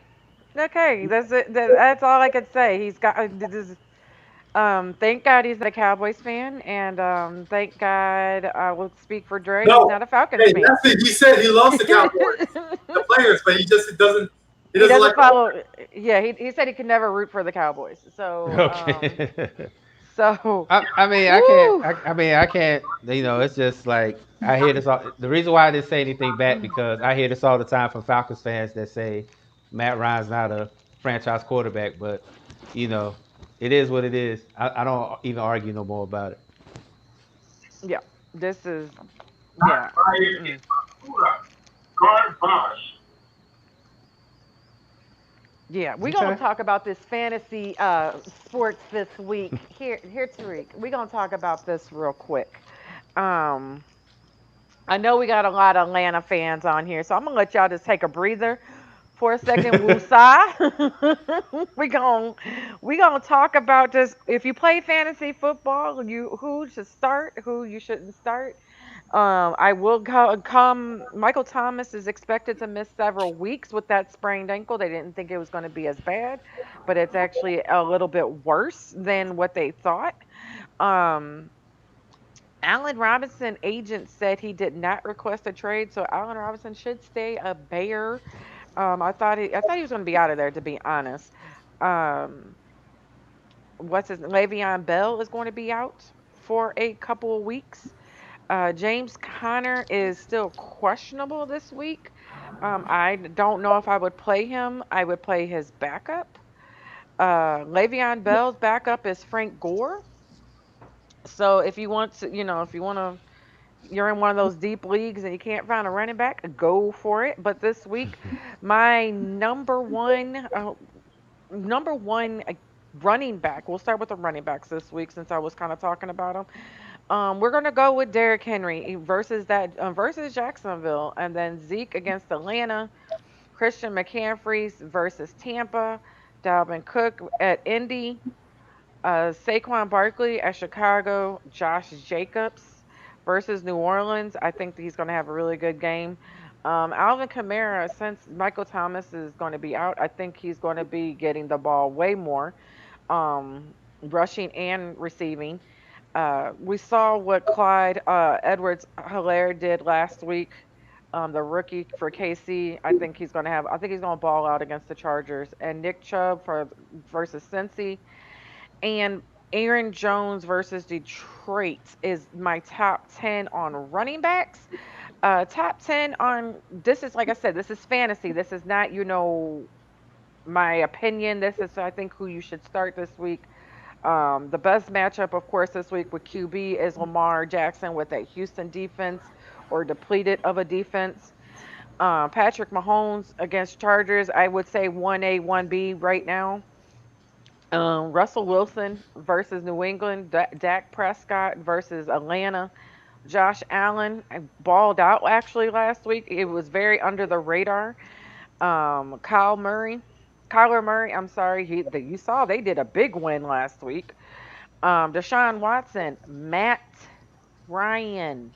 [SPEAKER 1] That's it. That's all I could say. He's got this. Thank God he's not a Cowboys fan, and thank God I will speak for Dre.
[SPEAKER 4] No,
[SPEAKER 1] he's not a Falcons fan.
[SPEAKER 4] That's it. He said he loves the Cowboys, the players, but he doesn't. He doesn't like
[SPEAKER 1] follow. Yeah, he said he could never root for the Cowboys. So
[SPEAKER 2] Okay.
[SPEAKER 1] so
[SPEAKER 2] I mean, I can't. I can't. You know, it's just like I hear this all. The reason why I didn't say anything back because I hear this all the time from Falcons fans that say Matt Ryan's not a franchise quarterback, but you know, it is what it is. I don't even argue no more about it.
[SPEAKER 1] Yeah, this is
[SPEAKER 3] Not
[SPEAKER 1] yeah.
[SPEAKER 3] Ryan,
[SPEAKER 1] Mm-mm.
[SPEAKER 3] it's Bakura. Garbage.
[SPEAKER 1] Yeah, we're gonna
[SPEAKER 2] Okay.
[SPEAKER 1] talk about this fantasy sports this week. Here, Tariq. We're gonna talk about this real quick. Um, I know we got a lot of Atlanta fans on here, so I'm gonna let y'all just take a breather for a second. Woosah. we gonna talk about just if you play fantasy football, you who should start, who you shouldn't start. I will come. Michael Thomas is expected to miss several weeks with that sprained ankle. They didn't think it was going to be as bad, but it's actually a little bit worse than what they thought. Um, Allen Robinson agent said he did not request a trade, so Allen Robinson should stay a Bear. I thought he was going to be out of there, to be honest. Um, what's his Le'Veon Bell is going to be out for a couple of weeks. James Conner is still questionable this week. I don't know if I would play him. I would play his backup. Le'Veon Bell's backup is Frank Gore. So if you want to, if you want to, you're in one of those deep leagues and you can't find a running back, go for it. But this week, my number one running back. We'll start with the running backs this week since I was kind of talking about them. We're gonna go with Derrick Henry versus Jacksonville, and then Zeke against Atlanta. Christian McCaffrey versus Tampa. Dalvin Cook at Indy. Saquon Barkley at Chicago. Josh Jacobs versus New Orleans. I think that he's gonna have a really good game. Alvin Kamara, since Michael Thomas is going to be out, I think he's going to be getting the ball way more, rushing and receiving. We saw what Clyde Edwards Hilaire did last week. The rookie for KC, I think he's going to ball out against the Chargers. And Nick Chubb versus Cincy, and Aaron Jones versus Detroit is my top 10 on running backs. Top 10 on this is like I said, this is fantasy. This is not, my opinion. This is I think who you should start this week. The best matchup, of course, this week with QB is Lamar Jackson with a Houston defense or depleted of a defense. Patrick Mahomes against Chargers, I would say 1A, 1B right now. Russell Wilson versus New England. Dak Prescott versus Atlanta. Josh Allen balled out actually last week. It was very under the radar. Kyler Murray, I'm sorry, you saw they did a big win last week. Deshaun Watson, Matt Ryan,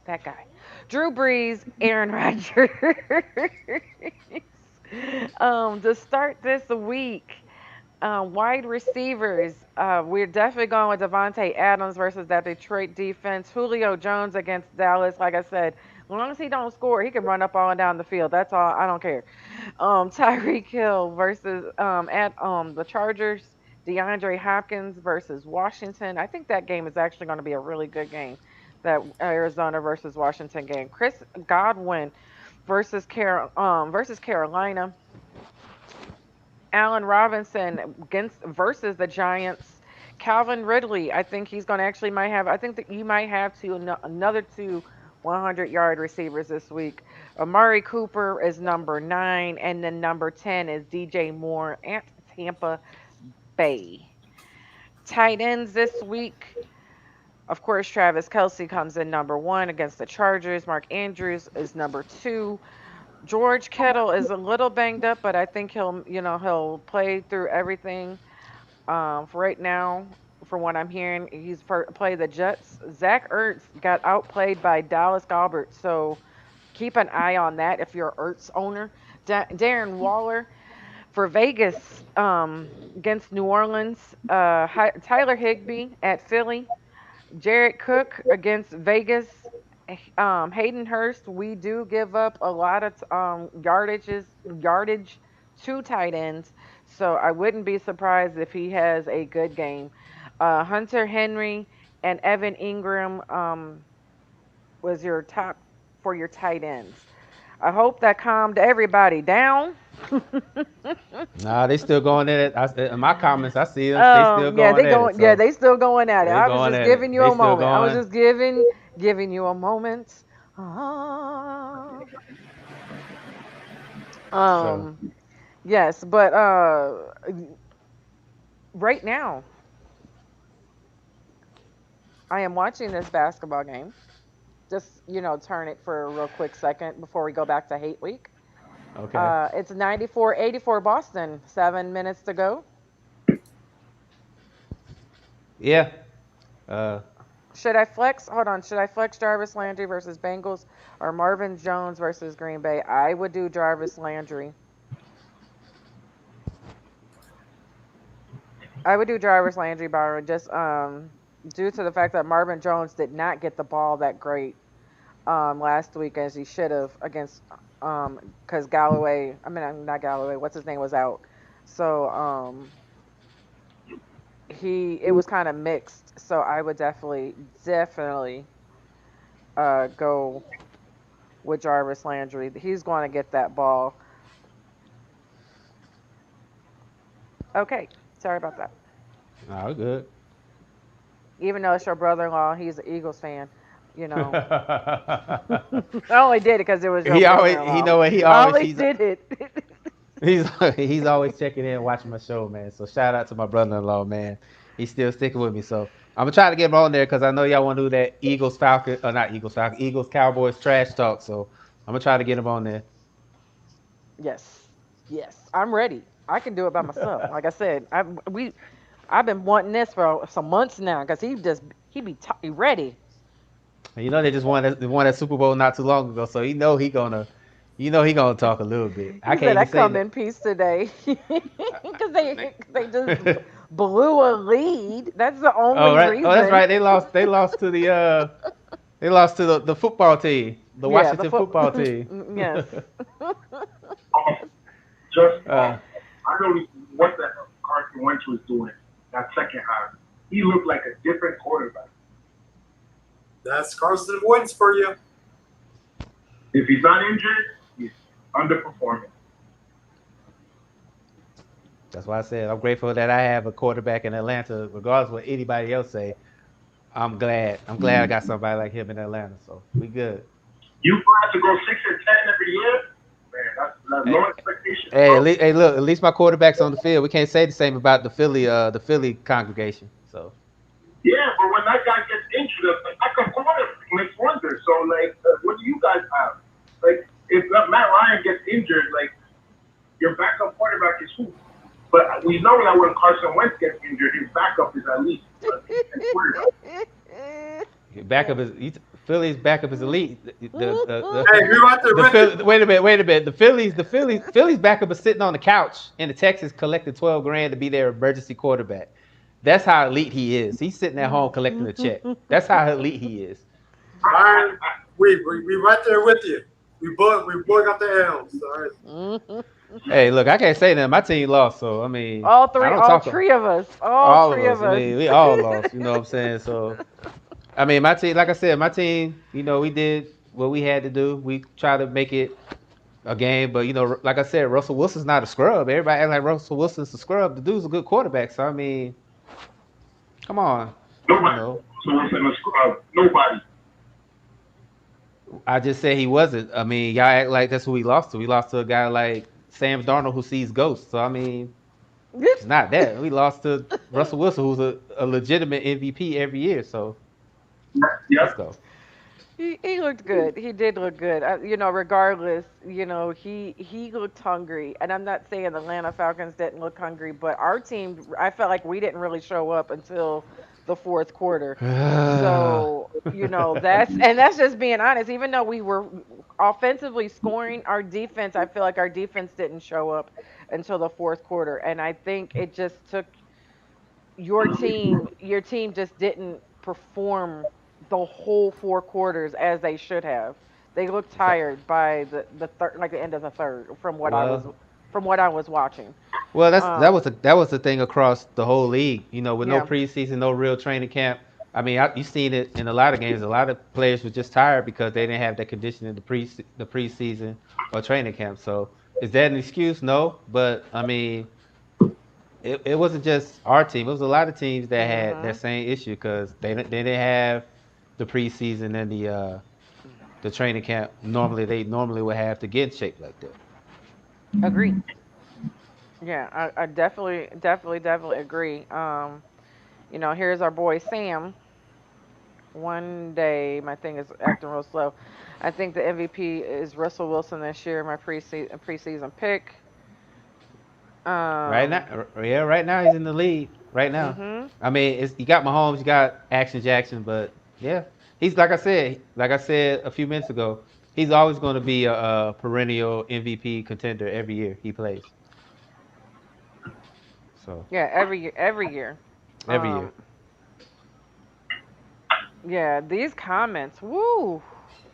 [SPEAKER 1] that guy, Drew Brees, Aaron Rodgers. To start this week, wide receivers, we're definitely going with Devontae Adams versus that Detroit defense. Julio Jones against Dallas. Like I said, as long as he don't score, he can run up all and down the field. That's all. I don't care. Tyreek Hill versus at the Chargers. DeAndre Hopkins versus Washington. I think that game is actually going to be a really good game. That Arizona versus Washington game. Chris Godwin versus Carolina. Allen Robinson against versus the Giants. Calvin Ridley, I think he's going to actually might have. I think that you might have another two 100-yard receivers this week. Amari Cooper is number 9, and then number 10 is DJ Moore at Tampa Bay. Tight ends this week. Of course, Travis Kelsey comes in number 1 against the Chargers. Mark Andrews is number 2. George Kittle is a little banged up, but I think he'll play through everything. For right now, from what I'm hearing, he's played the Jets. Zach Ertz got outplayed by Dallas Gobbert, so keep an eye on that if you're an Ertz owner. Darren Waller for Vegas against New Orleans. Tyler Higbee at Philly. Jared Cook against Vegas. Hayden Hurst, we do give up a lot of yardage to tight ends, so I wouldn't be surprised if he has a good game. Hunter Henry and Evan Ingram was your top for your tight ends. I hope that calmed everybody down.
[SPEAKER 2] Nah, they still going at it. In my comments, I see them. They still
[SPEAKER 1] Yeah,
[SPEAKER 2] going
[SPEAKER 1] they
[SPEAKER 2] at it.
[SPEAKER 1] going. Yeah,
[SPEAKER 2] So
[SPEAKER 1] they still going at it.
[SPEAKER 2] they
[SPEAKER 1] I was
[SPEAKER 2] going
[SPEAKER 1] just
[SPEAKER 2] at
[SPEAKER 1] giving
[SPEAKER 2] it.
[SPEAKER 1] you
[SPEAKER 2] They
[SPEAKER 1] a
[SPEAKER 2] still
[SPEAKER 1] moment. I was
[SPEAKER 2] going.
[SPEAKER 1] just giving you a moment. Ah.
[SPEAKER 2] So
[SPEAKER 1] Um. Yes, but right now I am watching this basketball game. Just turn it for a real quick second before we go back to hate week.
[SPEAKER 2] okay.
[SPEAKER 1] It's 94-84 Boston. 7 minutes to go.
[SPEAKER 2] Yeah. Uh,
[SPEAKER 1] Should I flex? Hold on. Should I flex Jarvis Landry versus Bengals or Marvin Jones versus Green Bay? I would do Jarvis Landry. I would do Jarvis Landry, Byron, just due to the fact that Marvin Jones did not get the ball that great last week as he should have against because Galloway. I mean, not Galloway. What's his name was out. So he it was kind of mixed. So I would definitely go with Jarvis Landry. He's going to get that ball. Okay, sorry about that.
[SPEAKER 2] oh, good.
[SPEAKER 1] Even though it's your brother-in-law, he's an Eagles fan. You know, I only did it because it was your
[SPEAKER 2] He
[SPEAKER 1] brother-in-law.
[SPEAKER 2] know what he
[SPEAKER 1] I
[SPEAKER 2] always
[SPEAKER 1] only did it.
[SPEAKER 2] he's he's always checking in, watching my show, man. So shout out to my brother-in-law, man. He's still sticking with me. So I'm gonna try to get him on there because I know y'all want to do that Eagles Falcon or not Eagles Falcon Eagles Cowboys trash talk. So I'm gonna try to get him on there.
[SPEAKER 1] Yes, yes, I'm ready. I can do it by myself. Like I said, I've been wanting this for some months now because he be ready.
[SPEAKER 2] And you know they just won that Super Bowl not too long ago, so you know he gonna talk a little bit. I
[SPEAKER 1] He
[SPEAKER 2] can't
[SPEAKER 1] said I
[SPEAKER 2] even say
[SPEAKER 1] come
[SPEAKER 2] that.
[SPEAKER 1] in peace today because they just
[SPEAKER 2] I-
[SPEAKER 1] blew a lead. That's the
[SPEAKER 2] oh
[SPEAKER 1] only
[SPEAKER 2] right, oh that's
[SPEAKER 1] reason.
[SPEAKER 2] right. They lost to they lost to the football team, the
[SPEAKER 1] Yeah, the
[SPEAKER 2] Washington
[SPEAKER 1] foot.
[SPEAKER 2] football team.
[SPEAKER 1] Yes.
[SPEAKER 3] Just
[SPEAKER 2] uh,
[SPEAKER 3] I don't know what the hell Carson Wentz was doing that second half. He looked like a different quarterback.
[SPEAKER 4] That's Carson Wentz for you.
[SPEAKER 3] If he's not injured, he's underperforming.
[SPEAKER 2] that's why I said I'm grateful that I have a quarterback in Atlanta, regardless of what anybody else say. I'm glad. I'm glad I got somebody like him in Atlanta. So we good.
[SPEAKER 3] You have to go 6 or 10 every year, man. That's
[SPEAKER 2] Hey,
[SPEAKER 3] low expectations,
[SPEAKER 2] hey,
[SPEAKER 3] bro.
[SPEAKER 2] hey, look, at least my quarterback's on the field. We can't say the same about the Philly congregation. So
[SPEAKER 3] Yeah, but when that guy gets injured, I can quarterback makes wonders. So like, what do you guys have? Like, if Matt Ryan gets injured, like your backup quarterback is who? But we know that when Carson Wentz gets injured, his backup is at least a decent quarterback.
[SPEAKER 2] Philly's backup is elite.
[SPEAKER 4] Hey, we right there
[SPEAKER 2] The
[SPEAKER 4] with you.
[SPEAKER 2] Philly, wait a minute. Philly's backup is sitting on the couch in the Texas collecting 12 grand to be their emergency quarterback. That's how elite he is. He's sitting at home collecting a check. That's how elite he is.
[SPEAKER 4] Byron, we right there with you. We both got the L's. All right.
[SPEAKER 2] Hey, look, I can't say that my team lost, so I mean,
[SPEAKER 1] all
[SPEAKER 2] I
[SPEAKER 1] three,
[SPEAKER 2] don't
[SPEAKER 1] all
[SPEAKER 2] talk.
[SPEAKER 1] three of us, all
[SPEAKER 2] All of
[SPEAKER 1] three
[SPEAKER 2] us.
[SPEAKER 1] of
[SPEAKER 2] I
[SPEAKER 1] us.
[SPEAKER 2] mean, we all lost. You know what I'm saying? So I mean, my team, like I said, my team, we did what we had to do. We tried to make it a game, but like I said, Russell Wilson's not a scrub. Everybody act like Russell Wilson's a scrub. The dude's a good quarterback. So I mean, come on, you
[SPEAKER 3] Nobody.
[SPEAKER 2] know.
[SPEAKER 3] So what's in the scrub? Nobody.
[SPEAKER 2] I just said he wasn't. I mean, y'all act like that's who we lost to. We lost to a guy like Sam Darnold who sees ghosts. So I mean, it's not that. We lost to Russell Wilson, who's a legitimate MVP every year. So let's
[SPEAKER 3] Yep.
[SPEAKER 2] go.
[SPEAKER 1] He looked good. He did look good. Regardless, he looked hungry. And I'm not saying the Atlanta Falcons didn't look hungry, but our team, I felt like we didn't really show up until the fourth quarter. So, that's just being honest. Even though we were offensively scoring, our defense, I feel like our defense didn't show up until the fourth quarter. And I think it just took your team just didn't perform the whole four quarters as they should have. They looked tired by the third, like the end of the third,
[SPEAKER 2] well,
[SPEAKER 1] from what I was watching.
[SPEAKER 2] well,
[SPEAKER 1] Um,
[SPEAKER 2] that was the thing across the whole league. With no
[SPEAKER 1] yeah,
[SPEAKER 2] preseason, no real training camp. I mean, you seen it in a lot of games. A lot of players were just tired because they didn't have that condition in the preseason or training camp. So is that an excuse? No, but I mean, it wasn't just our team. It was a lot of teams that had that
[SPEAKER 1] Mhm.
[SPEAKER 2] same issue because they didn't have the preseason and the training camp. They normally would have to get in shape like that.
[SPEAKER 1] Agree. Yeah, I definitely agree. Here's our boy Sam. One day, my thing is acting real slow. I think the MVP is Russell Wilson this year. My preseason pick.
[SPEAKER 2] Right
[SPEAKER 1] Um.
[SPEAKER 2] now, yeah, right now he's in the lead. Right now,
[SPEAKER 1] Mhm.
[SPEAKER 2] I mean, you got Mahomes, you got Action Jackson, but yeah, he's like I said a few minutes ago, he's always going to be a perennial MVP contender every year he plays. So
[SPEAKER 1] Yeah, every year. Every year.
[SPEAKER 2] every year,
[SPEAKER 1] Um. Yeah, these comments. Woo.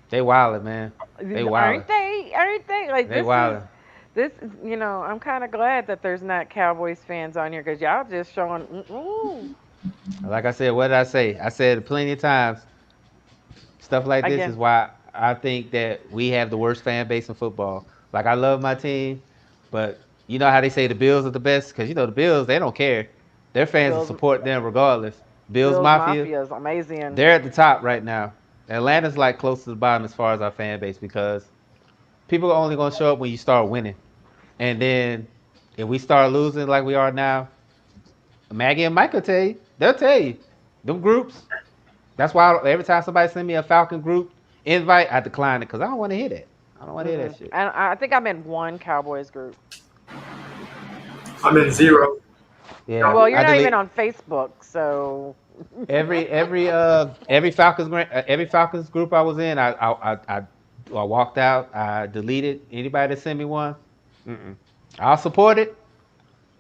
[SPEAKER 2] they wildin', man. They
[SPEAKER 1] Aren't
[SPEAKER 2] wildin'.
[SPEAKER 1] they? Aren't they? Like
[SPEAKER 2] They
[SPEAKER 1] this is
[SPEAKER 2] wildin'.
[SPEAKER 1] this. I'm kind of glad that there's not Cowboys fans on here because y'all just showing. Ooh.
[SPEAKER 2] Like I said, what did I say? I said plenty of times. Stuff like this is
[SPEAKER 1] Again,
[SPEAKER 2] why I think that we have the worst fan base in football. Like I love my team, but you know how they say the Bills are the best because the Bills they don't care. Their fans will
[SPEAKER 1] Bills.
[SPEAKER 2] support them regardless. Bills
[SPEAKER 1] Bills
[SPEAKER 2] Mafia,
[SPEAKER 1] Mafia is amazing.
[SPEAKER 2] they're at the top right now. Atlanta's like close to the bottom as far as our fan base because people are only gonna show up when you start winning, and then if we start losing like we are now, Maggie and Mike will tell you. They'll tell you them groups. That's why every time somebody send me a Falcon group invite, I decline it because I don't want to hear that. I don't want to hear that
[SPEAKER 1] Mm-mm.
[SPEAKER 2] shit.
[SPEAKER 1] And I think I'm in one Cowboys group.
[SPEAKER 4] I'm in zero.
[SPEAKER 2] Yeah,
[SPEAKER 1] Well,
[SPEAKER 4] Cowboys.
[SPEAKER 1] you're
[SPEAKER 2] I
[SPEAKER 1] not even
[SPEAKER 2] delete
[SPEAKER 1] on Facebook, so.
[SPEAKER 2] every Falcons group I was in. I walked out. I deleted anybody that sent me one. Mm-mm. I'll support it.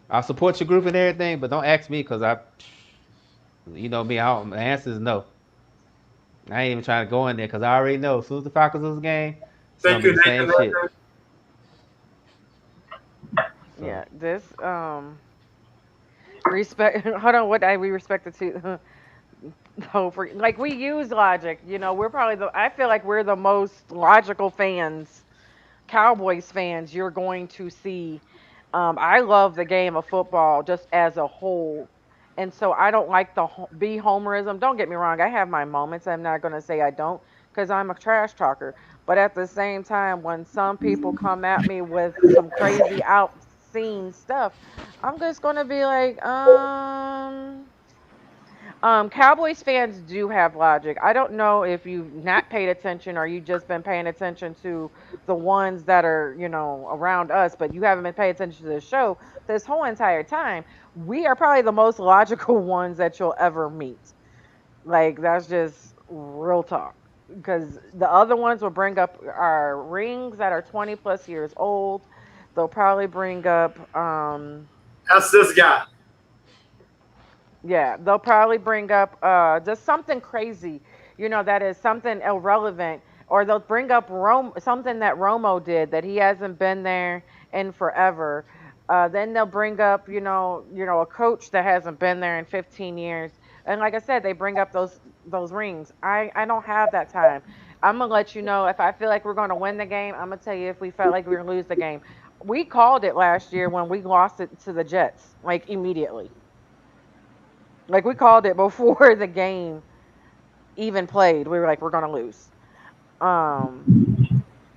[SPEAKER 2] I'll support your group and everything, but don't ask me because you know me. The answer is no. I ain't even trying to go in there because I already know as soon as the Falcons lose a game, it's gonna
[SPEAKER 4] Thank
[SPEAKER 2] be
[SPEAKER 4] you,
[SPEAKER 2] the same
[SPEAKER 4] Nathan.
[SPEAKER 2] shit.
[SPEAKER 4] Nathan.
[SPEAKER 1] Yeah,
[SPEAKER 2] So
[SPEAKER 1] this respect. Hold on, what I we respect it to. Like we use logic. We're probably the. I feel like we're the most logical fans, Cowboys fans. You're going to see. I love the game of football just as a whole, and so I don't like the be homerism. Don't get me wrong. I have my moments. I'm not going to say I don't, because I'm a trash talker. But at the same time, when some people come at me with some crazy outseen stuff, I'm just going to be like, Cowboys fans do have logic. I don't know if you've not paid attention or you just been paying attention to the ones that are, around us, but you haven't been paying attention to the show this whole entire time. We are probably the most logical ones that you'll ever meet. Like that's just real talk. Because the other ones will bring up our rings that are 20 plus years old. They'll probably bring up
[SPEAKER 4] That's this guy.
[SPEAKER 1] Yeah, they'll probably bring up just something crazy, that is something irrelevant, or they'll bring up something that Romo did that he hasn't been there in forever. Then they'll bring up, a coach that hasn't been there in 15 years. And like I said, they bring up those rings. I don't have that time. I'm gonna let you know if I feel like we're gonna win the game. I'm gonna tell you if we felt like we were gonna lose the game. We called it last year when we lost it to the Jets, like immediately. Like we called it before the game even played. We were like, we're gonna lose. Um,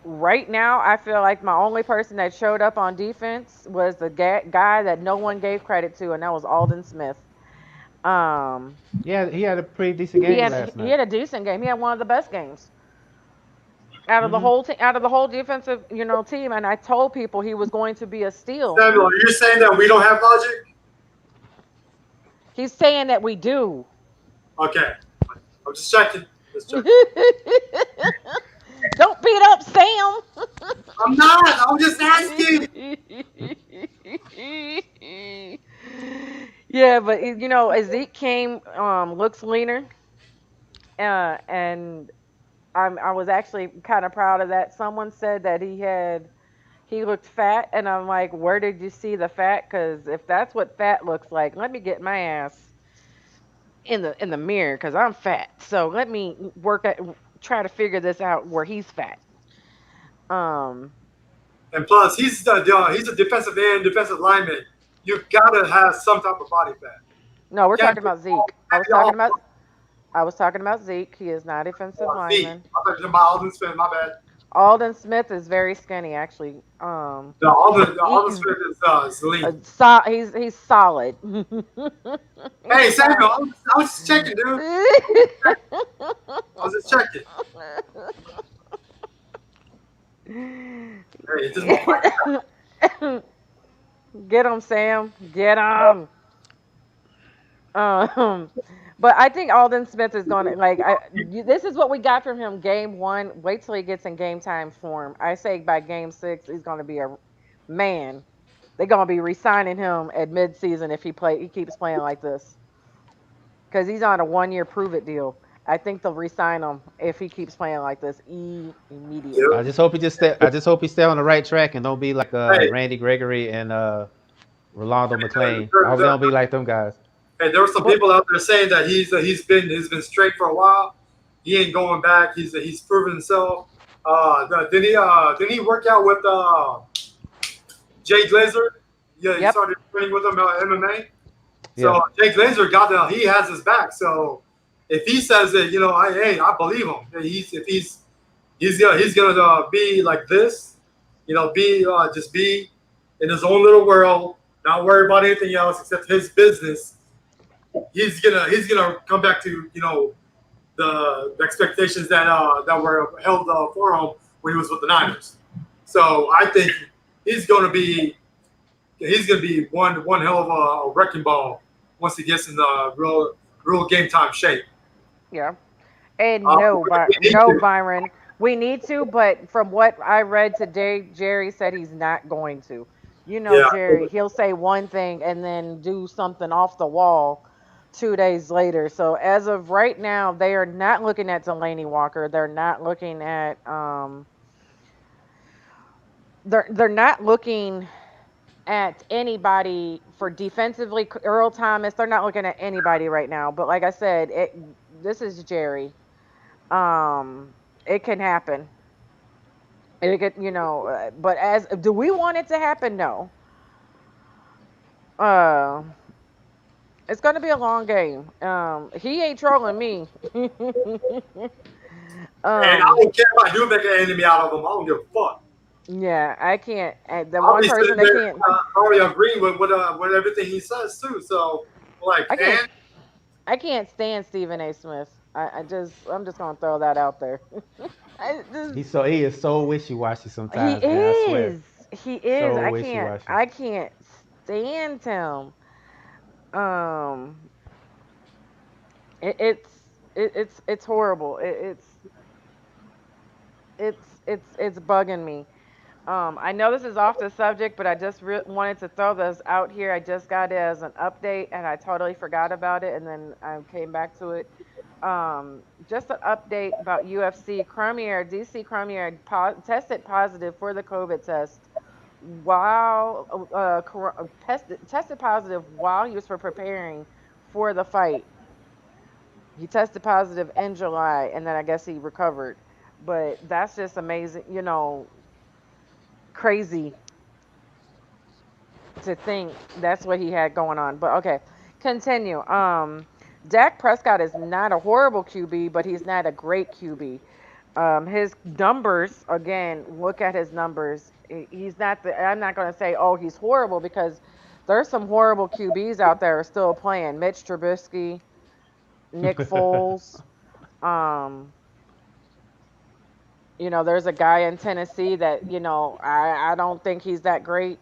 [SPEAKER 1] right now, I feel like my only person that showed up on defense was the guy that no one gave credit to, and that was Alden Smith. Um,
[SPEAKER 2] yeah, he had a pretty decent
[SPEAKER 1] he
[SPEAKER 2] game
[SPEAKER 1] had
[SPEAKER 2] last
[SPEAKER 1] he
[SPEAKER 2] night.
[SPEAKER 1] had a decent game. He had one of the best games
[SPEAKER 2] Hmm.
[SPEAKER 1] out of the whole defensive team. And I told people he was going to be a steal.
[SPEAKER 4] Samuel, you're saying that we don't have logic?
[SPEAKER 1] He's saying that we do.
[SPEAKER 4] Okay. I'm just checking. Just checking.
[SPEAKER 1] Don't beat up Sam.
[SPEAKER 4] I'm not. I'm just asking.
[SPEAKER 1] Yeah, but Zeke came looks leaner, and I was actually kind of proud of that. Someone said that he looked fat, and I'm like, where did you see the fat? Because if that's what fat looks like, let me get my ass. in the mirror because I'm fat. So let me try to figure this out where he's fat. Um,
[SPEAKER 4] And plus, he's a defensive end, defensive lineman. You gotta have some type of body fat.
[SPEAKER 1] no, we're
[SPEAKER 4] Can't
[SPEAKER 1] talking
[SPEAKER 4] be
[SPEAKER 1] about Zeke.
[SPEAKER 4] all
[SPEAKER 1] I was talking about Zeke. He is not a defensive
[SPEAKER 4] Z.
[SPEAKER 1] lineman.
[SPEAKER 4] I thought you were about Alden Smith. My bad.
[SPEAKER 1] Alden Smith is very skinny, actually.
[SPEAKER 4] The
[SPEAKER 1] He,
[SPEAKER 4] Alden Smith is lean.
[SPEAKER 1] he's solid. He's
[SPEAKER 4] Hey, Samuel,
[SPEAKER 1] solid.
[SPEAKER 4] I was just checking, dude. I was just checking. Hey, it's just more body fat.
[SPEAKER 1] Get him, Sam. Get him. Um, but I think Alden Smith is going to this is what we got from him game 1. Wait till he gets in game time form. I say by game 6 he's going to be a man. They're going to be re-signing him at midseason if he keeps playing like this cuz he's on a 1-year prove it deal. I think they'll re-sign him if he keeps playing like this
[SPEAKER 4] Yep.
[SPEAKER 2] I
[SPEAKER 1] immediately.
[SPEAKER 2] just hope he just stay. I just hope he stay on the right track and don't be like
[SPEAKER 4] Hey,
[SPEAKER 2] Randy Gregory and Rolando McClain. I
[SPEAKER 4] there,
[SPEAKER 2] hope they
[SPEAKER 4] there,
[SPEAKER 2] don't be like them guys.
[SPEAKER 4] hey, there were some
[SPEAKER 1] But
[SPEAKER 4] people out there saying that he's been straight for a while. He ain't going back. He's proven himself. Didn't he work out with Jay Glazer? Yeah, he
[SPEAKER 1] yep.
[SPEAKER 4] started training with him MMA.
[SPEAKER 2] Yeah.
[SPEAKER 4] So Jay Glazer he has his back. So if he says that, I believe him. He's gonna be like this, be just be in his own little world, not worry about anything else except his business. He's gonna come back to the expectations that were held for him when he was with the Niners. So I think he's gonna be he's gonna be one hell of a wrecking ball once he gets in the real game time shape.
[SPEAKER 1] Yeah. And no,
[SPEAKER 4] We need
[SPEAKER 1] no,
[SPEAKER 4] to.
[SPEAKER 1] Byron. We need to, but from what I read today, Jerry said he's not going to. You know,
[SPEAKER 4] Yeah,
[SPEAKER 1] Jerry, he'll say one thing and then do something off the wall 2 days later. So as of right now, they are not looking at Delaney Walker. They're not looking at they're not looking at anybody for defensively. Earl Thomas, they're not looking at anybody right now. But like I said, this is Jerry. It can happen. It could, but as do we want it to happen? No. Uh, it's gonna be a long game. He ain't trolling me.
[SPEAKER 4] and I
[SPEAKER 1] um,
[SPEAKER 4] don't care if I do make an enemy out of him. I don't give a fuck.
[SPEAKER 1] yeah, I can't. The
[SPEAKER 4] I'll
[SPEAKER 1] one
[SPEAKER 4] be
[SPEAKER 1] person
[SPEAKER 4] sitting
[SPEAKER 1] that
[SPEAKER 4] there
[SPEAKER 1] can't,
[SPEAKER 4] already agreeing with everything he says too. So like,
[SPEAKER 1] I can't,
[SPEAKER 4] man,
[SPEAKER 1] I can't stand Stephen A. Smith. I'm just gonna throw that out there. I just,
[SPEAKER 2] He is so wishy washy
[SPEAKER 1] he
[SPEAKER 2] sometimes, man. I swear,
[SPEAKER 1] is, he is.
[SPEAKER 2] so wishy washy.
[SPEAKER 1] I can't stand him. Um, it, it's, it's horrible. It's bugging me. I know this is off the subject, but I just wanted to throw this out here. I just got it as an update, and I totally forgot about it, and then I came back to it. Just an update about UFC. Cormier, DC Cormier, tested positive for the COVID test while tested positive while he was preparing for the fight. He tested positive in July, and then I guess he recovered. But that's just amazing, crazy to think that's what he had going on. But okay, continue. Dak Prescott is not a horrible QB, but he's not a great QB. His numbers, again, look at his numbers. He's not I'm not going to say, oh, he's horrible because there's some horrible QBs out there still playing. Mitch Trubisky, Nick Foles. Um, there's a guy in Tennessee that, I don't think he's that great.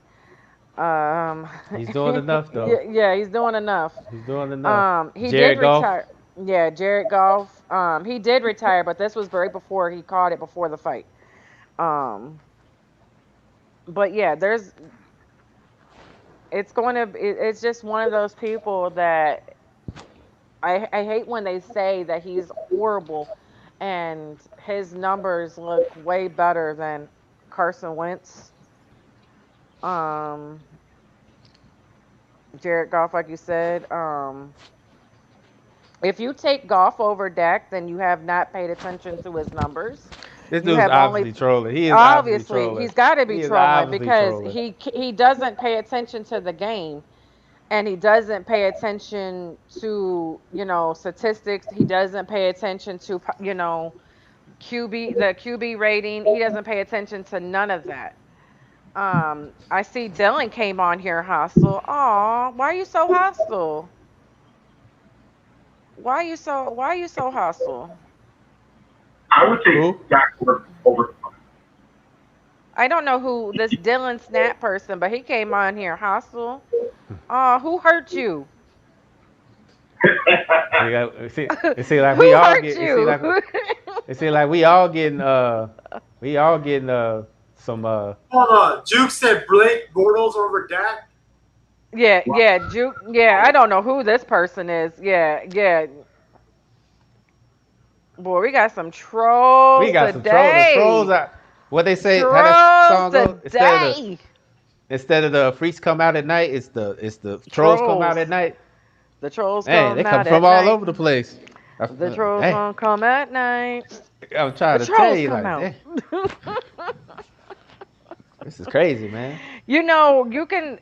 [SPEAKER 1] Um,
[SPEAKER 2] He's doing enough though.
[SPEAKER 1] yeah, yeah, he's doing enough.
[SPEAKER 2] He's doing enough.
[SPEAKER 1] He did
[SPEAKER 2] Jared Goff.
[SPEAKER 1] retire. Yeah, Jared Goff. He did retire, but this was right before he caught it before the fight. Um, but yeah, it's just one of those people that I hate when they say that he's horrible and his numbers look way better than Carson Wentz. Um, Jared Goff, like you said. If you take Goff over Dak, then you have not paid attention to his numbers.
[SPEAKER 2] This
[SPEAKER 1] You
[SPEAKER 2] dude's
[SPEAKER 1] have only
[SPEAKER 2] obviously trolling. He is obviously
[SPEAKER 1] obviously
[SPEAKER 2] trolling.
[SPEAKER 1] he's got to be
[SPEAKER 2] He is
[SPEAKER 1] trolling
[SPEAKER 2] obviously
[SPEAKER 1] because
[SPEAKER 2] trolling.
[SPEAKER 1] he doesn't pay attention to the game, and he doesn't pay attention to, statistics. He doesn't pay attention to, the QB rating. He doesn't pay attention to none of that. I see Dylan came on here hostile. Aw, why are you so hostile? Why are you so hostile?
[SPEAKER 3] I would take
[SPEAKER 2] Who?
[SPEAKER 3] Dak over.
[SPEAKER 1] I don't know who this Dylan Snap person, but he came on here hostile. Aw, who hurt you?
[SPEAKER 2] We got, it seem like we
[SPEAKER 1] Who
[SPEAKER 2] all
[SPEAKER 1] hurt
[SPEAKER 2] get.
[SPEAKER 1] you?
[SPEAKER 2] It seem like we all getting. We all getting some.
[SPEAKER 4] Hold on. Juke said Blake Bortles over Dak.
[SPEAKER 1] Yeah, yeah, Juke. Yeah, I don't know who this person is. Yeah, yeah. Boy, we got some
[SPEAKER 2] We
[SPEAKER 1] trolls
[SPEAKER 2] got some troll. The trolls
[SPEAKER 1] today.
[SPEAKER 2] are. What they say? How that
[SPEAKER 1] Trolls
[SPEAKER 2] song go?
[SPEAKER 1] today.
[SPEAKER 2] Instead of the freaks come out at night, it's the trolls come out
[SPEAKER 1] Trolls.
[SPEAKER 2] at night.
[SPEAKER 1] The trolls
[SPEAKER 2] Man, they
[SPEAKER 1] come
[SPEAKER 2] come
[SPEAKER 1] out
[SPEAKER 2] from
[SPEAKER 1] at
[SPEAKER 2] all
[SPEAKER 1] night.
[SPEAKER 2] over the place.
[SPEAKER 1] The trolls
[SPEAKER 2] Dang,
[SPEAKER 1] gonna come at night.
[SPEAKER 2] I'm
[SPEAKER 1] The
[SPEAKER 2] trying to tell
[SPEAKER 1] trolls
[SPEAKER 2] you,
[SPEAKER 1] come
[SPEAKER 2] like,
[SPEAKER 1] out.
[SPEAKER 2] dang, this is crazy, man.
[SPEAKER 1] You can.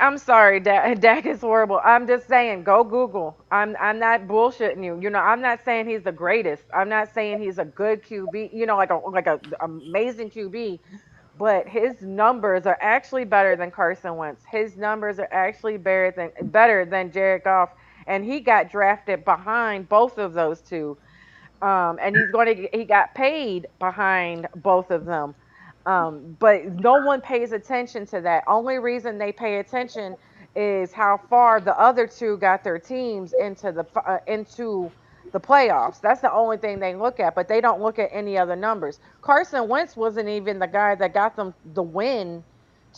[SPEAKER 1] I'm sorry, Dak is horrible. I'm just saying, go Google. I'm not bullshitting you. I'm not saying he's the greatest. I'm not saying he's a good QB. Like a amazing QB. But his numbers are actually better than Carson Wentz. His numbers are actually better than Jared Goff, and he got drafted behind both of those two. And he got paid behind both of them. But no one pays attention to that. Only reason they pay attention is how far the other two got their teams into the playoffs. That's the only thing they look at, but they don't look at any other numbers. Carson Wentz wasn't even the guy that got them the win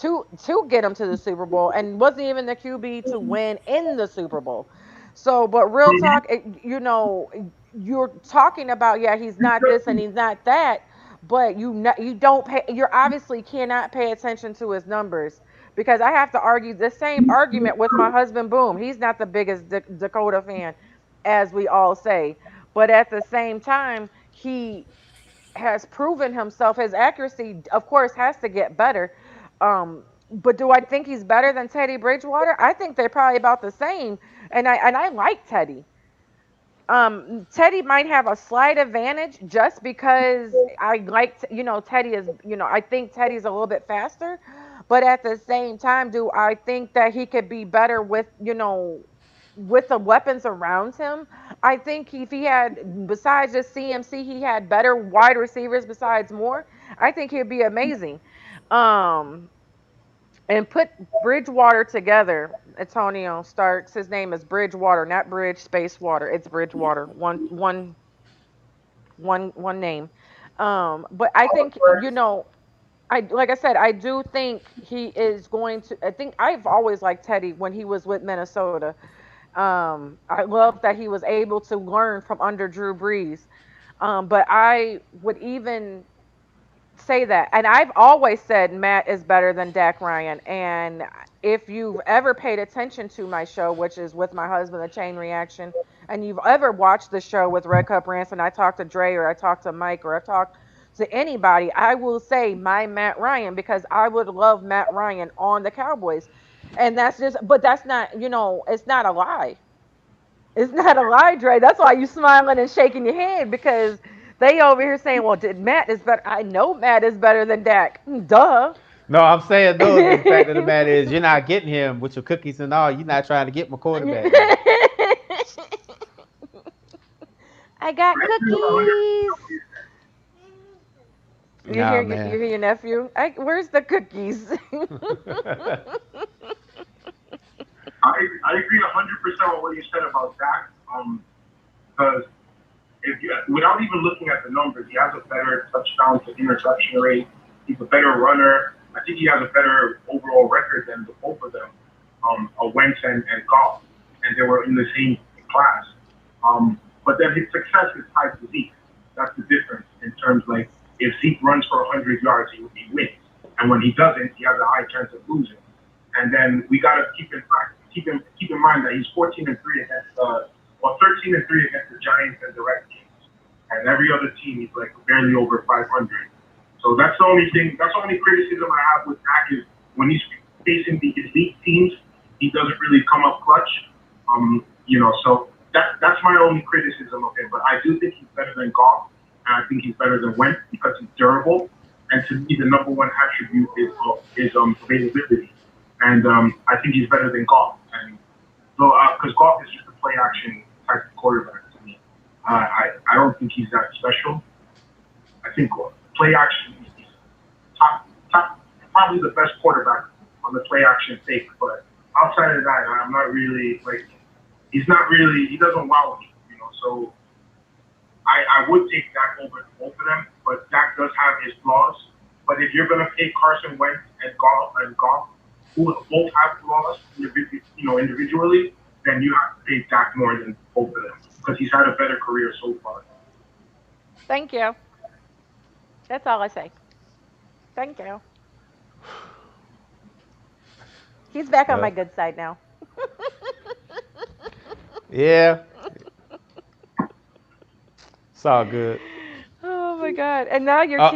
[SPEAKER 1] to get them to the Super Bowl, and wasn't even the QB to win in the Super Bowl. So, but real talk, you're talking about, yeah, he's not this and he's not that, but you don't pay. You obviously cannot pay attention to his numbers, because I have to argue the same argument with my husband. Boom, he's not the biggest Dakota fan, as we all say, but at the same time, he has proven himself. His accuracy, of course, has to get better. But do I think he's better than Teddy Bridgewater? I think they're probably about the same. And I like Teddy. Teddy might have a slight advantage just because I like, Teddy is, I think Teddy's a little bit faster, but at the same time, do I think that he could be better with the weapons around him? I think if he had, besides just CMC, he had better wide receivers besides more. I think he'd be amazing. Um, and put Bridgewater together. Antonio Starks. His name is Bridgewater, not Bridge Space Water. It's Bridgewater. One name. But I think, I like I said, I do think he is going to. I think I've always liked Teddy when he was with Minnesota. I love that he was able to learn from under Drew Brees. But I would even say that. And I've always said Matt is better than Dak Ryan. And if you've ever paid attention to my show, which is with my husband, The Chain Reaction, and you've ever watched the show with Red Cup Rants, and I talk to Dre, or I talk to Mike, or I talk to anybody, I will say my Matt Ryan, because I would love Matt Ryan on the Cowboys. And but that's not, it's not a lie. It's not a lie, Dre. That's why you smiling and shaking your head, because they over here saying, "Well, did Matt is better?" I know Matt is better than Dak. Duh.
[SPEAKER 2] No, I'm saying though, the fact of the matter is, you're not getting him with your cookies and all. You're not trying to get my quarterback. Man.
[SPEAKER 1] I got cookies. You hear
[SPEAKER 2] Nah,
[SPEAKER 1] you
[SPEAKER 2] man.
[SPEAKER 1] hear your nephew? Where's the cookies?
[SPEAKER 3] I agree 100% with what you said about Dak. Because without even looking at the numbers, he has a better touchdown to interception rate. He's a better runner. I think he has a better overall record than the both of them, Wentz and Goff, and they were in the same class. But then his success is tied to Zeke. That's the difference in terms, like, if Zeke runs for 100 yards, he wins, and when he doesn't, he has a high chance of losing. And then we got to keep in mind that he's 14-3 against well, 13-3 against the Giants and the Redskins, and every other team he's like barely over 500. So that's the only thing. That's the only criticism I have with Dak is when he's facing the elite teams, he doesn't really come up clutch. So that's my only criticism of him. But I do think he's better than Goff, and I think he's better than Wentz because he's durable. And to me, the number one attribute is availability. And I think he's better than Goff. And so because Goff is just a play action type of quarterback to me, I don't think he's that special. I think play action is top probably the best quarterback on the play action take. But outside of that, I'm not really like he doesn't wow me, So I would take Dak over both of them, but Dak does have his flaws. But if you're gonna pay Carson Wentz and Goff, who both have flaws, individually, then you have to pay Dak more than both of them because he's had a better career so far.
[SPEAKER 1] Thank you. That's all I say. Thank you. He's back on my
[SPEAKER 2] Well,
[SPEAKER 1] good side now.
[SPEAKER 2] yeah, it's all good.
[SPEAKER 1] Oh my God! And now
[SPEAKER 2] Uh,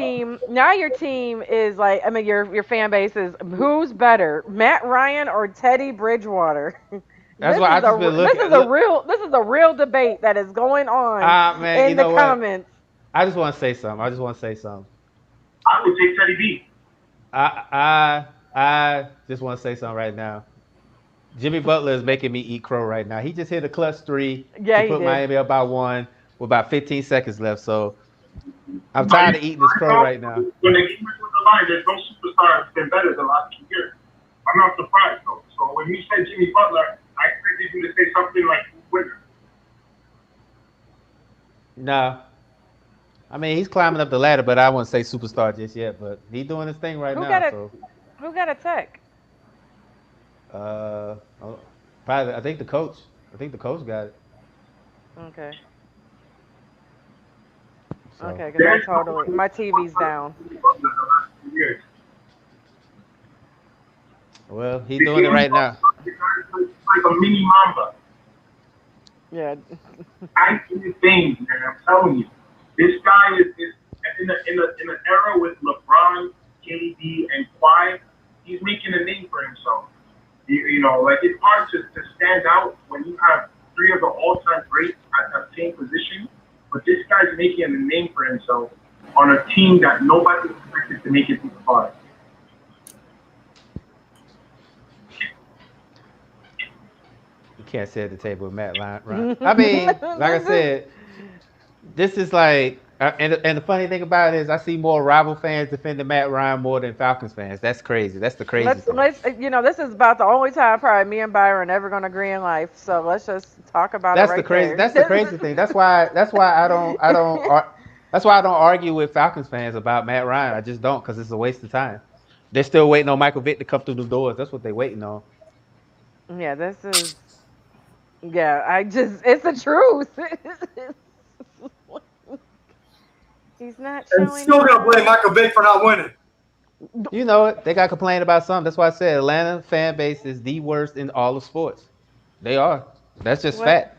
[SPEAKER 1] your team is like, I mean, your fan base is who's better, Matt Ryan or Teddy Bridgewater?
[SPEAKER 2] that's why I just been looking. Look,
[SPEAKER 1] This is a real debate that is going on
[SPEAKER 2] man, you
[SPEAKER 1] in the
[SPEAKER 2] know what?
[SPEAKER 1] comments.
[SPEAKER 2] I just want to say something. I just want to say something.
[SPEAKER 3] I would take Teddy B.
[SPEAKER 2] I just want to say something right now. Jimmy Butler is making me eat crow right now. He just hit a clutch three
[SPEAKER 1] Yeah,
[SPEAKER 2] to
[SPEAKER 1] he
[SPEAKER 2] put
[SPEAKER 1] did.
[SPEAKER 2] Miami up by one with about 15 seconds left. So I'm
[SPEAKER 3] But
[SPEAKER 2] tired of eating this crow right now.
[SPEAKER 3] when they keep it with the line, there's no superstar that's been better the last 2 years. I'm not surprised though. So when you said Jimmy Butler, I expected you to say something like winner.
[SPEAKER 2] No, I mean he's climbing up the ladder, but I wouldn't say superstar just yet. But he's doing his thing right
[SPEAKER 1] Who
[SPEAKER 2] now.
[SPEAKER 1] got a
[SPEAKER 2] So
[SPEAKER 1] Who got a tech?
[SPEAKER 2] oh, probably I think the coach. I think the coach got it.
[SPEAKER 1] Okay,
[SPEAKER 2] So
[SPEAKER 1] okay, because
[SPEAKER 3] There's no one
[SPEAKER 1] my
[SPEAKER 3] who's
[SPEAKER 1] TV's down.
[SPEAKER 3] Jimmy Butler the last 2 years.
[SPEAKER 2] well, he's
[SPEAKER 3] It's
[SPEAKER 2] doing it right now.
[SPEAKER 3] like a mini Mamba.
[SPEAKER 1] Yeah,
[SPEAKER 3] I see things, man. I'm telling you, this guy is in an era with LeBron, KD, and Kawhi. He's making a name for himself. Like it's hard to stand out when you have three of the all-time greats at that same position. But this guy's making a name for himself on a team that nobody expected to make it this far.
[SPEAKER 2] You can't sit at the table with Matt Ryan. I mean, like I said, this is like, and the funny thing about it is, I see more rival fans defending Matt Ryan more than Falcons fans. That's crazy. That's the crazy thing.
[SPEAKER 1] this is about the only time probably me and Byron ever gonna agree in life. So let's just talk about it
[SPEAKER 2] That's the
[SPEAKER 1] right
[SPEAKER 2] crazy.
[SPEAKER 1] there.
[SPEAKER 2] That's the crazy thing. That's why I don't argue with Falcons fans about Matt Ryan. I just don't because it's a waste of time. They're still waiting on Michael Vick to come through the doors. That's what they're waiting on.
[SPEAKER 1] Yeah, this is. Yeah, it's the truth. He's not
[SPEAKER 4] And
[SPEAKER 1] showing
[SPEAKER 4] still gonna blame
[SPEAKER 1] up.
[SPEAKER 4] Michael Vick for not winning.
[SPEAKER 2] You know it. They got to complain about something. That's why I said Atlanta fan base is the worst in all of sports. They are. That's just
[SPEAKER 1] What?
[SPEAKER 2] fact.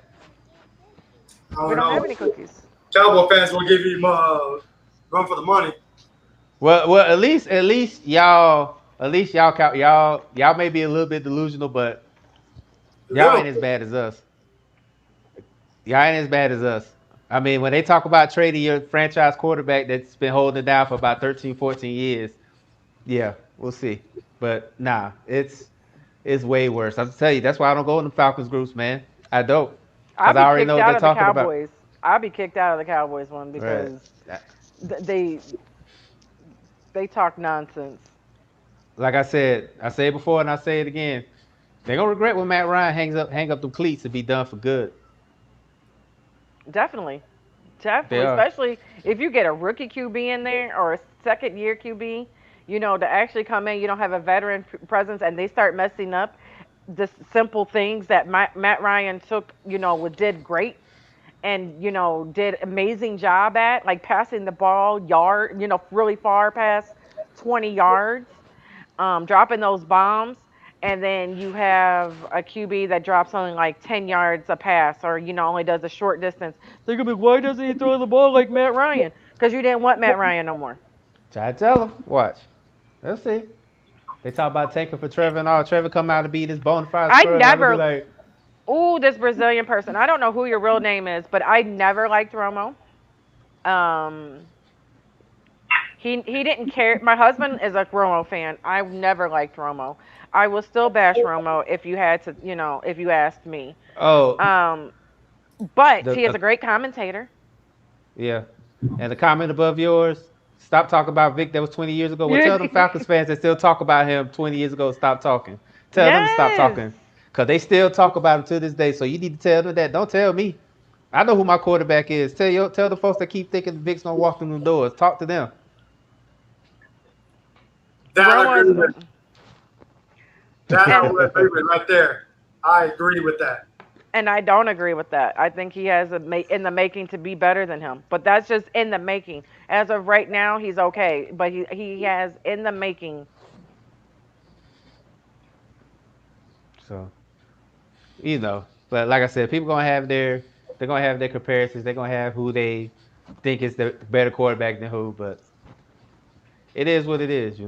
[SPEAKER 4] I
[SPEAKER 1] We
[SPEAKER 4] don't
[SPEAKER 1] don't have
[SPEAKER 4] know.
[SPEAKER 1] any cookies.
[SPEAKER 4] Cowboy fans will give him run for the money.
[SPEAKER 2] Well, y'all may be a little bit delusional, but
[SPEAKER 4] A
[SPEAKER 2] y'all
[SPEAKER 4] little
[SPEAKER 2] ain't as
[SPEAKER 4] bit.
[SPEAKER 2] bad as us. Y'all ain't as bad as us. I mean, when they talk about trading your franchise quarterback that's been holding it down for about 13, 14 years, yeah, we'll see. But nah, it's way worse. I'm tell you, that's why I don't go in the Falcons groups, man. I don't,
[SPEAKER 1] I'll
[SPEAKER 2] cause I
[SPEAKER 1] be
[SPEAKER 2] already
[SPEAKER 1] kicked
[SPEAKER 2] know what
[SPEAKER 1] out
[SPEAKER 2] they're
[SPEAKER 1] of the
[SPEAKER 2] talking about.
[SPEAKER 1] Cowboys. I'll be kicked out of the Cowboys one
[SPEAKER 2] Right.
[SPEAKER 1] because they talk nonsense.
[SPEAKER 2] Like I said, I say it before and I say it again. They're gonna regret when Matt Ryan hang up them cleats and be done for good.
[SPEAKER 1] Definitely.
[SPEAKER 2] They
[SPEAKER 1] Definitely,
[SPEAKER 2] are.
[SPEAKER 1] especially if you get a rookie QB in there or a second year QB, to actually come in, you don't have a veteran presence and they start messing up just simple things that Matt Ryan took, did great and, did amazing job at, like passing the ball yard, really far past 20 yards, dropping those bombs. and then you have a QB that drops only like 10 yards a pass, or only does a short distance. They're gonna be, why doesn't he throw the ball like Matt Ryan? Because you didn't want Matt Ryan no more.
[SPEAKER 2] Try to tell them. Watch. Let's see. They talk about taking for Trevor and all. Trevor come out to beat his bona fide
[SPEAKER 1] I
[SPEAKER 2] Spurs. And I'm gonna be
[SPEAKER 1] never.
[SPEAKER 2] like,
[SPEAKER 1] Ooh, this Brazilian person. I don't know who your real name is, but I never liked Romo. Um, he didn't care. My husband is a Romo fan. I never liked Romo. I will still bash Romo if you had to, if you asked me.
[SPEAKER 2] oh,
[SPEAKER 1] Um, but
[SPEAKER 2] the
[SPEAKER 1] he is a great commentator.
[SPEAKER 2] yeah. And the comment above yours, stop talking about Vic that was 20 years ago. Well, tell them Falcons fans that still talk about him 20 years ago, stop talking. Tell them to stop
[SPEAKER 1] Yes.
[SPEAKER 2] talking. Because they still talk about him to this day. So you need to tell them that. Don't tell me. I know who my quarterback is. Tell the folks that keep thinking Vic's gonna walk through the doors. Talk to them.
[SPEAKER 4] That I agree with.
[SPEAKER 1] Romo's
[SPEAKER 4] That I
[SPEAKER 1] and
[SPEAKER 4] would agree with right there. I agree with that.
[SPEAKER 1] and I don't agree with that. I think he has in the making to be better than him. But that's just in the making. As of right now, he's okay. But he has in the making.
[SPEAKER 2] So but like I said, people they're gonna have their comparisons. They're gonna have who they think is the better quarterback than who. But it is what it is.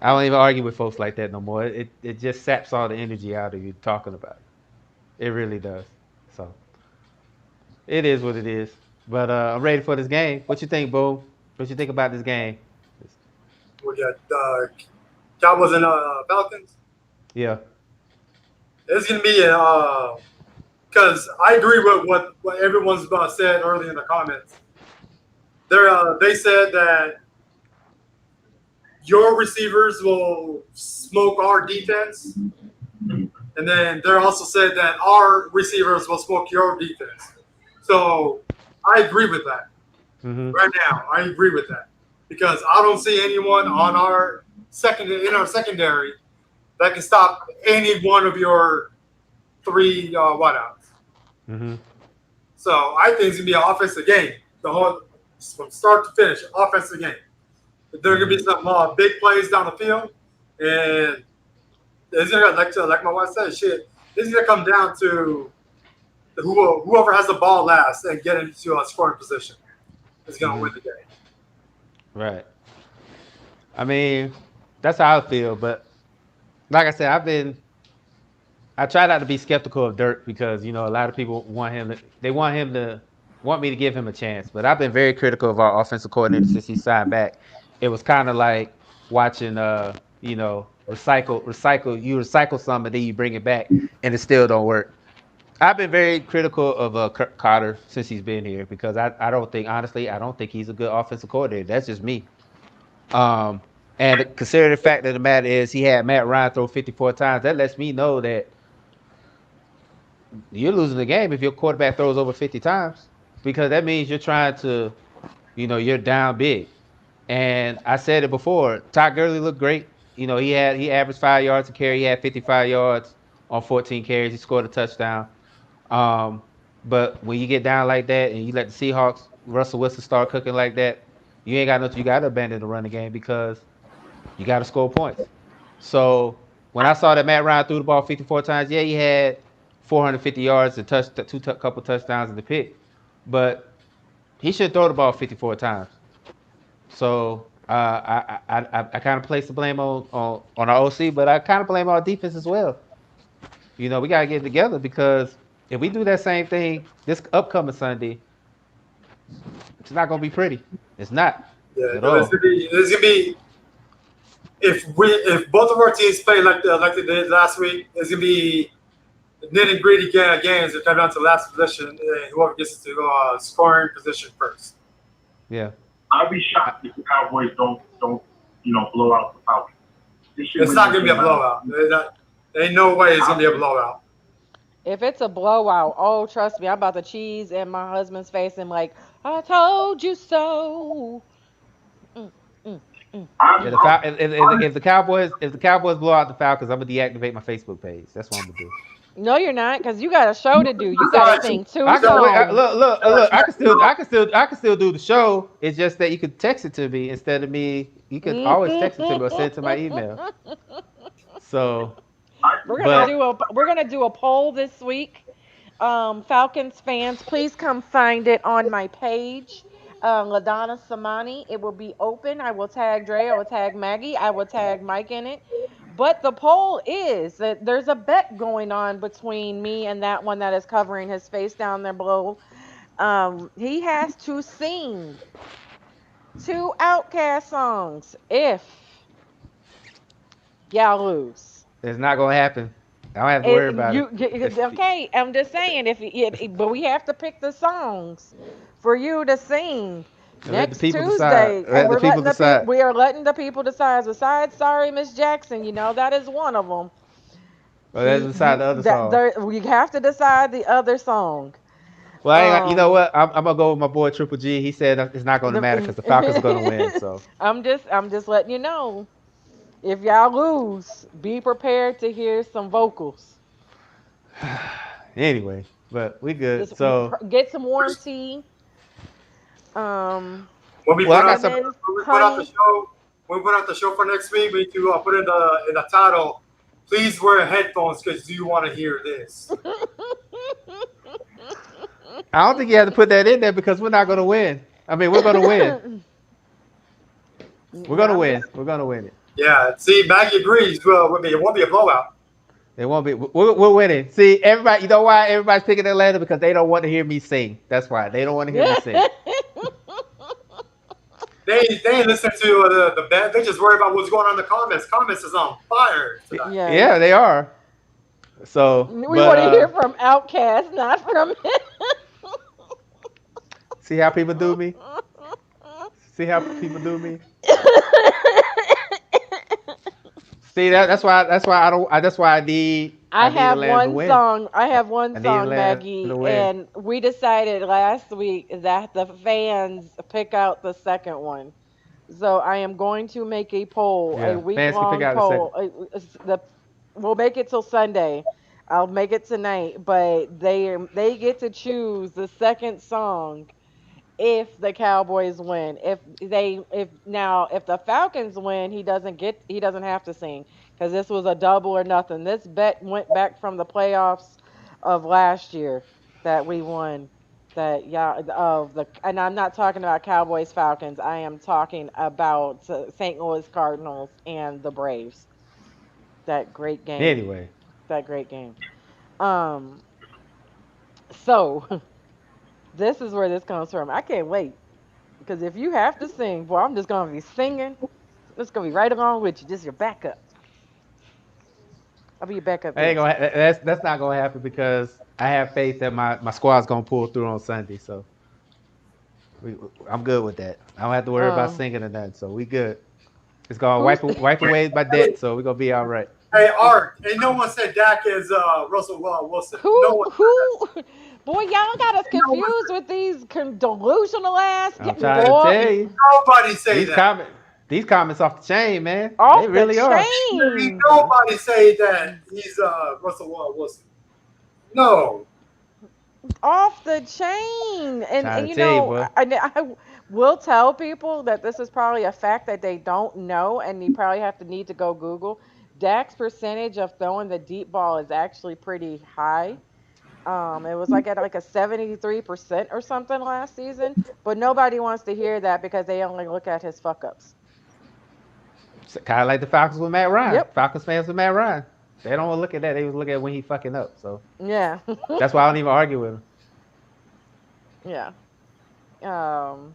[SPEAKER 2] I
[SPEAKER 1] Okay.
[SPEAKER 2] don't even argue with folks like that no more. It just saps all the energy out of you talking about it. It really does. So it is what it is. But I'm ready for this game. What you think, Boom? What you think about this game?
[SPEAKER 4] We got Cowboys and Falcons.
[SPEAKER 2] Yeah.
[SPEAKER 4] It's gonna be because I agree with what everyone's said early in the comments. They said that your receivers will smoke our defense, and then they also said that our receivers will smoke your defense. So I agree with that.
[SPEAKER 2] Mm-hmm.
[SPEAKER 4] Right now, I agree with that because I don't see anyone on our secondary that can stop any one of your three wideouts.
[SPEAKER 2] Mm-hmm.
[SPEAKER 4] So I think it's gonna be an offensive game. The whole from start to finish, offensive game. There are gonna be some big plays down the field, and it's gonna like my wife said, shit. It's gonna come down to whoever has the ball last and get into a scoring position is gonna win the game.
[SPEAKER 2] Right. I mean, that's how I feel. But like I said, I try not to be skeptical of Dirk because a lot of people want me to give him a chance. But I've been very critical of our offensive coordinator since he signed back. It was kind of like watching recycle. You recycle some and then you bring it back and it still don't work. I've been very critical of Carter since he's been here because I don't think honestly I don't think he's a good offensive coordinator. That's just me. Um, and consider the fact that the matter is he had Matt Ryan throw 54 times. That lets me know that you're losing the game if your quarterback throws over 50 times because that means you're trying to, you're down big. And I said it before, Todd Gurley looked great. He averaged 5 yards a carry. He had 55 yards on 14 carries. He scored a touchdown. But when you get down like that and you let the Seahawks, Russell Wilson start cooking like that, you got to abandon the running game because you got to score points. So when I saw that Matt Ryan threw the ball 54 times, yeah, he had 450 yards and couple touchdowns in the pick, but he should throw the ball 54 times. So I kind of place the blame on our OC, but I kind of blame our defense as well. We gotta get together because if we do that same thing this upcoming Sunday, it's not gonna be pretty. It's not
[SPEAKER 4] Yeah,
[SPEAKER 2] at
[SPEAKER 4] no, it's
[SPEAKER 2] all.
[SPEAKER 4] gonna be if both of our teams play like they did last week, it's gonna be nitty gritty games that come down to last position and whoever gets to scoring position first.
[SPEAKER 2] Yeah.
[SPEAKER 3] I'd be shocked if the Cowboys don't blow out the Falcons.
[SPEAKER 4] It's not gonna be a blowout. There ain't no way it's gonna be a blowout.
[SPEAKER 1] If it's a blowout, oh, trust me, I'm about to cheese in my husband's face and like, I told you so. Mm, mm, mm,
[SPEAKER 2] Yeah,
[SPEAKER 1] mm.
[SPEAKER 2] if the Cowboys blow out the Falcons, I'm gonna deactivate my Facebook page. That's what I'm gonna do.
[SPEAKER 1] No, you're not, because you got a show to do. You got to sing two
[SPEAKER 2] I can wait.
[SPEAKER 1] songs.
[SPEAKER 2] Look. I can still do the show. It's just that you could text it to me instead of me. You could always text it to me or send it to my email. So,
[SPEAKER 1] We're
[SPEAKER 2] but
[SPEAKER 1] gonna do a poll this week. Falcons fans, please come find it on my page. Ladonna Samani. It will be open. I will tag Dre. I will tag Maggie. I will tag Mike in it. But the poll is that there's a bet going on between me and that one that is covering his face down there below. He has to sing two Outcast songs if y'all lose.
[SPEAKER 2] it's not gonna happen. I don't have to worry about it.
[SPEAKER 1] Okay? I'm just saying but we have to pick the songs for you to sing
[SPEAKER 2] Let the
[SPEAKER 1] next
[SPEAKER 2] people decide.
[SPEAKER 1] Tuesday, and
[SPEAKER 2] Let the people decide.
[SPEAKER 1] we are letting the people decide. Besides, sorry, Miss Jackson, that is one of them.
[SPEAKER 2] Well, let's decide the other song.
[SPEAKER 1] We have to decide the other song.
[SPEAKER 2] Well, you know
[SPEAKER 1] Um,
[SPEAKER 2] what? I'm gonna go with my boy Triple G. He said it's not gonna matter because the Falcons are gonna win. So
[SPEAKER 1] I'm just letting you know. If y'all lose, be prepared to hear some vocals.
[SPEAKER 2] anyway, but we good.
[SPEAKER 1] Just
[SPEAKER 2] So
[SPEAKER 1] get some warm tea. Um,
[SPEAKER 4] When we
[SPEAKER 2] well, I
[SPEAKER 4] put
[SPEAKER 2] got
[SPEAKER 4] out
[SPEAKER 2] some.
[SPEAKER 1] lemon,
[SPEAKER 4] when we put out the
[SPEAKER 1] honey.
[SPEAKER 4] show, when we put out the show for next week, we need to put in the title. Please wear headphones because you want to hear this.
[SPEAKER 2] I don't think you have to put that in there because we're not gonna win. I mean, we're gonna win. We're gonna
[SPEAKER 1] I'm
[SPEAKER 2] win.
[SPEAKER 1] just
[SPEAKER 2] We're gonna win it.
[SPEAKER 4] Yeah, see, Maggie agrees. Well, with me, it won't be a blowout.
[SPEAKER 2] It won't be. We're winning. See, everybody. You know why everybody's picking Atlanta? Because they don't want to hear me sing. That's why they don't want to hear me sing.
[SPEAKER 4] They ain't listen to the band. They just worry about what's going on in the comments. Comments is on fire tonight.
[SPEAKER 1] yeah.
[SPEAKER 2] Yeah, they are. So,
[SPEAKER 1] We
[SPEAKER 2] but
[SPEAKER 1] want to hear from Outcast, not from
[SPEAKER 2] see how people do me. See how people do me. See that's why I don't. That's why I need Atlanta to win.
[SPEAKER 1] I have one
[SPEAKER 2] I need
[SPEAKER 1] song,
[SPEAKER 2] Atlanta
[SPEAKER 1] Maggie,
[SPEAKER 2] to win.
[SPEAKER 1] and we decided last week that the fans pick out the second one. So I am going to make a poll, a
[SPEAKER 2] Yeah,
[SPEAKER 1] week
[SPEAKER 2] fans can pick
[SPEAKER 1] long
[SPEAKER 2] out the second.
[SPEAKER 1] poll. We'll make it till Sunday. I'll make it tonight, but they get to choose the second song if the Cowboys win. If the Falcons win, he doesn't have to sing because this was a double or nothing. This bet went back from the playoffs of last year that we won. That yeah of the and I'm not talking about Cowboys Falcons. I am talking about St. Louis Cardinals and the Braves. That great game.
[SPEAKER 2] Anyway,
[SPEAKER 1] That great game. Um. So this is where this comes from. I can't wait. Because if you have to sing, boy, I'm just gonna be singing. It's gonna be right along with you, just your backup. I'll be your backup
[SPEAKER 2] I ain't
[SPEAKER 1] dancer.
[SPEAKER 2] gonna. That's not gonna happen because I have faith that my squad's gonna pull through on Sunday. So we, I'm good with that. I don't have to worry about
[SPEAKER 1] Um,
[SPEAKER 2] singing or nothing. So we good. It's gonna
[SPEAKER 1] who's
[SPEAKER 2] wipe away my debt. So we're gonna be all right.
[SPEAKER 4] Hey, Art, and no one said Dak is Russell Wilson. No one.
[SPEAKER 1] who? Boy, y'all got us
[SPEAKER 4] No one.
[SPEAKER 1] confused with these delusional ass
[SPEAKER 2] I'm trying to
[SPEAKER 1] boy
[SPEAKER 2] tell you.
[SPEAKER 4] Nobody say
[SPEAKER 2] These
[SPEAKER 4] that.
[SPEAKER 2] comments, these comments off the chain, man. They
[SPEAKER 1] off the
[SPEAKER 2] really are.
[SPEAKER 4] Ain't
[SPEAKER 1] chain,
[SPEAKER 4] nobody say that he's Russell Wilson. No.
[SPEAKER 1] off the chain,
[SPEAKER 2] Trying
[SPEAKER 1] and
[SPEAKER 2] to tell you, boy.
[SPEAKER 1] I will tell people that this is probably a fact that they don't know, and you probably need to go Google. Dak's percentage of throwing the deep ball is actually pretty high. It was like at like a 73% or something last season, but nobody wants to hear that because they only look at his fuck ups.
[SPEAKER 2] Kind of like the Falcons with Matt Ryan.
[SPEAKER 1] Yep.
[SPEAKER 2] Falcons fans with Matt Ryan. They don't look at that. They was looking at when he fucking up. So
[SPEAKER 1] Yeah.
[SPEAKER 2] that's why I don't even argue with him.
[SPEAKER 1] Yeah. Um.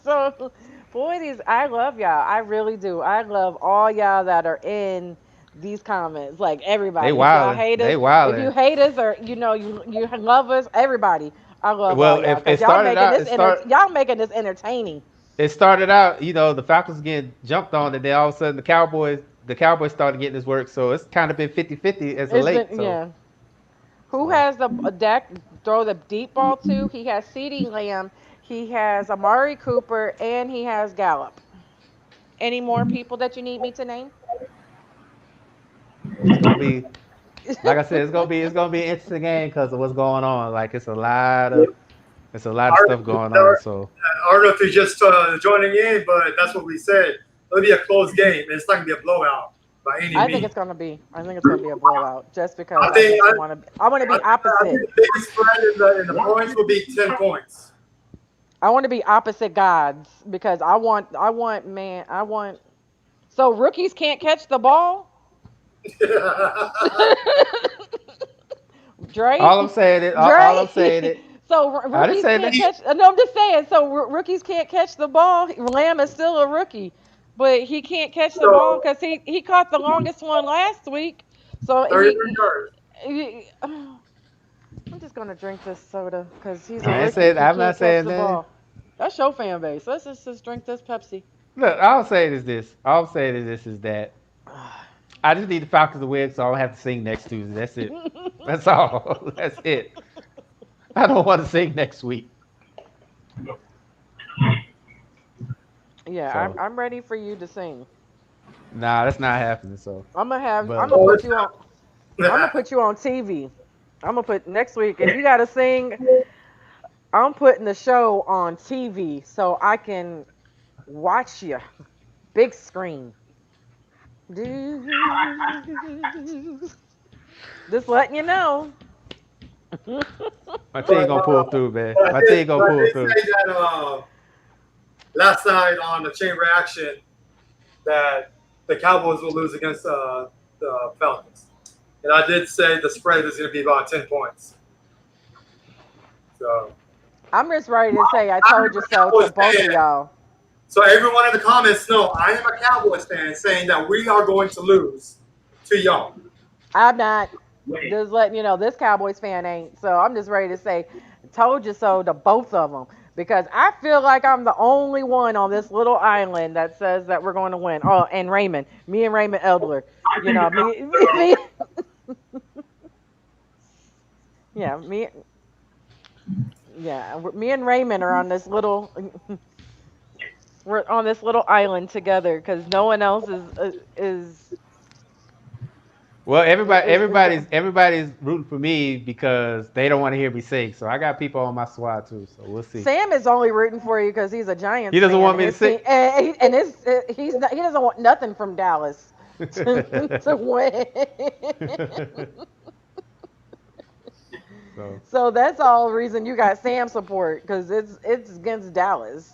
[SPEAKER 1] So, boy, I love y'all. I really do. I love all y'all that are in these comments. Like
[SPEAKER 2] They
[SPEAKER 1] everybody. If y'all
[SPEAKER 2] wildin'.
[SPEAKER 1] hate us,
[SPEAKER 2] They
[SPEAKER 1] if you
[SPEAKER 2] wildin'.
[SPEAKER 1] hate us, or you love us, everybody. I love all
[SPEAKER 2] Well,
[SPEAKER 1] y'all
[SPEAKER 2] if
[SPEAKER 1] because
[SPEAKER 2] it started out,
[SPEAKER 1] y'all making this entertaining.
[SPEAKER 2] it started out, the Falcons getting jumped on, and then all of a sudden the Cowboys started getting this work. So it's kind of been 50-50 as of
[SPEAKER 1] It's
[SPEAKER 2] late.
[SPEAKER 1] been
[SPEAKER 2] So
[SPEAKER 1] yeah. Who
[SPEAKER 2] well,
[SPEAKER 1] has the Dak throw the deep ball to? He has CeeDee Lamb, he has Amari Cooper, and he has Gallup. Any more people that you need me to name?
[SPEAKER 2] it's gonna be like I said, it's gonna be an interesting game because of what's going on. Like it's a lot of stuff going on. So
[SPEAKER 4] I don't know if you're just joining in, but that's what we said. It'll be a close game. It's not gonna be a blowout, by any
[SPEAKER 1] I think
[SPEAKER 4] means.
[SPEAKER 1] it's gonna be. I think it's gonna be a blowout, just because
[SPEAKER 4] I think
[SPEAKER 1] I want to be
[SPEAKER 4] I think
[SPEAKER 1] opposite.
[SPEAKER 4] the biggest spread in the points will be 10 points.
[SPEAKER 1] I want to be opposite gods because I want. So rookies can't catch the ball. Dre,
[SPEAKER 2] All I'm saying is, all I'm saying
[SPEAKER 1] Dre.
[SPEAKER 2] is,
[SPEAKER 1] So
[SPEAKER 2] I didn't
[SPEAKER 1] rookies
[SPEAKER 2] say
[SPEAKER 1] can't
[SPEAKER 2] that.
[SPEAKER 1] catch. No, I'm just saying. So rookies can't catch the ball. Lamb is still a rookie, but he can't catch the ball
[SPEAKER 4] So
[SPEAKER 1] because he caught the longest one last week. So
[SPEAKER 4] 33 yards.
[SPEAKER 1] I'm just gonna drink this soda because he's a
[SPEAKER 2] I ain't
[SPEAKER 1] rookie.
[SPEAKER 2] saying.
[SPEAKER 1] He
[SPEAKER 2] I'm not
[SPEAKER 1] can't catch
[SPEAKER 2] saying
[SPEAKER 1] the
[SPEAKER 2] that.
[SPEAKER 1] ball. That's your fan base. Let's just drink this Pepsi.
[SPEAKER 2] Look, all I'm saying is this. All I'm saying is this is that I just need the Falcons to win, so I don't have to sing next Tuesday. That's it. That's all. That's it. I don't want to sing next week.
[SPEAKER 1] Yeah, I'm
[SPEAKER 2] So
[SPEAKER 1] I'm ready for you to sing.
[SPEAKER 2] nah, that's not happening. So,
[SPEAKER 1] I'm
[SPEAKER 2] but
[SPEAKER 1] gonna
[SPEAKER 4] Oh,
[SPEAKER 1] put
[SPEAKER 4] it's
[SPEAKER 1] you on. I'm gonna
[SPEAKER 4] not.
[SPEAKER 1] put you on TV. I'm gonna put next week if you gotta sing. I'm putting the show on TV so I can watch you big screen. Just letting you know.
[SPEAKER 2] my team
[SPEAKER 4] but,
[SPEAKER 2] gonna pull through, man.
[SPEAKER 4] but, I
[SPEAKER 2] My
[SPEAKER 4] did,
[SPEAKER 2] team gonna
[SPEAKER 4] but I
[SPEAKER 2] pull
[SPEAKER 4] did
[SPEAKER 2] through.
[SPEAKER 4] say that last night on the chain reaction that the Cowboys will lose against the Falcons. And I did say the spread is going to be about 10 points. So
[SPEAKER 1] I'm just ready to say I
[SPEAKER 4] I'm
[SPEAKER 1] told you
[SPEAKER 4] a
[SPEAKER 1] so to
[SPEAKER 4] Cowboys
[SPEAKER 1] both of
[SPEAKER 4] fan.
[SPEAKER 1] y'all.
[SPEAKER 4] So everyone in the comments know I am a Cowboys fan saying that we are going to lose to y'all.
[SPEAKER 1] I'm not
[SPEAKER 3] Wait,
[SPEAKER 1] just letting you know this Cowboys fan ain't. So I'm just ready to say told you so to both of them because I feel like I'm the only one on this little island that says that we're going to win. Oh, and Raymond, me and Raymond Eldler,
[SPEAKER 3] I
[SPEAKER 1] you
[SPEAKER 3] think the
[SPEAKER 1] know
[SPEAKER 3] Cowboys
[SPEAKER 1] me,
[SPEAKER 3] are
[SPEAKER 1] me, yeah, me and Raymond are on this little. We're on this little island together because no one else
[SPEAKER 2] Well,
[SPEAKER 1] is
[SPEAKER 2] everybody's rooting for me because they don't want to hear me sing. So I got people on my squad too. So we'll see.
[SPEAKER 1] Sam is only rooting for you because he's a
[SPEAKER 2] He
[SPEAKER 1] Giants
[SPEAKER 2] doesn't
[SPEAKER 1] fan
[SPEAKER 2] want
[SPEAKER 1] and
[SPEAKER 2] me to
[SPEAKER 1] his
[SPEAKER 2] sing.
[SPEAKER 1] team and his he's not, he doesn't want nothing from Dallas to win.
[SPEAKER 2] So
[SPEAKER 1] So that's all reason you got Sam support because it's against Dallas.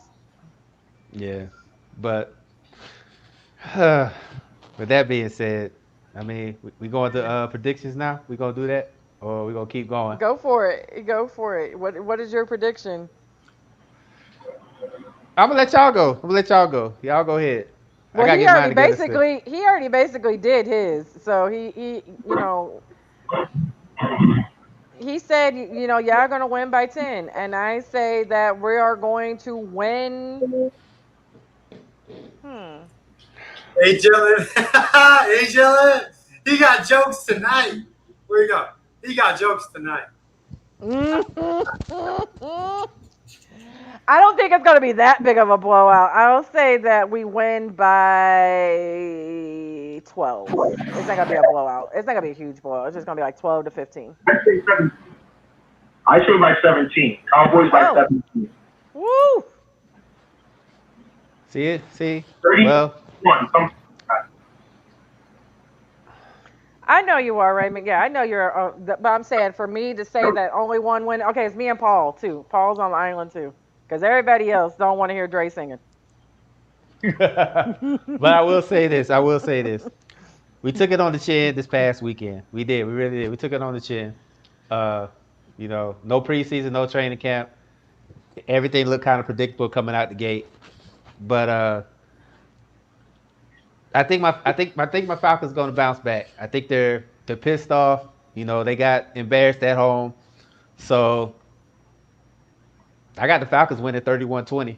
[SPEAKER 2] yeah, but with that being said, I mean, we going to predictions now. We gonna do that, or we gonna keep going?
[SPEAKER 1] Go for it. Go for it. What is your prediction?
[SPEAKER 2] I'm gonna let y'all go. I'm gonna let y'all go. Y'all go ahead. I
[SPEAKER 1] Well,
[SPEAKER 2] gotta get mine together still.
[SPEAKER 1] he already basically did his. So he you know he said y'all gonna win by 10, and I say that we are going to win. Hmm.
[SPEAKER 4] Hey, Jalen. Hey, Jalen. He got jokes tonight. Where you go? He got jokes tonight.
[SPEAKER 1] I don't think it's going to be that big of a blowout. I'll say that we win by 12. It's not going to be a blowout. It's not going to be a huge blowout. It's just going to be like 12 to 15.
[SPEAKER 3] I say 17. I say by 17. Cowboys by
[SPEAKER 1] Oh,
[SPEAKER 3] 17.
[SPEAKER 1] woo!
[SPEAKER 2] See it? See?
[SPEAKER 3] 31.
[SPEAKER 2] Well,
[SPEAKER 3] Something like that.
[SPEAKER 1] I know you are, Raymond. Yeah, I know you're. But I'm saying for me to say that only one win. Okay, it's me and Paul too. Paul's on the island too, because everybody else don't want to hear Dre singing.
[SPEAKER 2] but I will say this. I will say this. We took it on the chin this past weekend. We did. We really did. We took it on the chin. Uh, no preseason, no training camp. Everything looked kind of predictable coming out the gate. But I think my Falcons going to bounce back. I think they're pissed off. They got embarrassed at home. So I got the Falcons winning 31-20.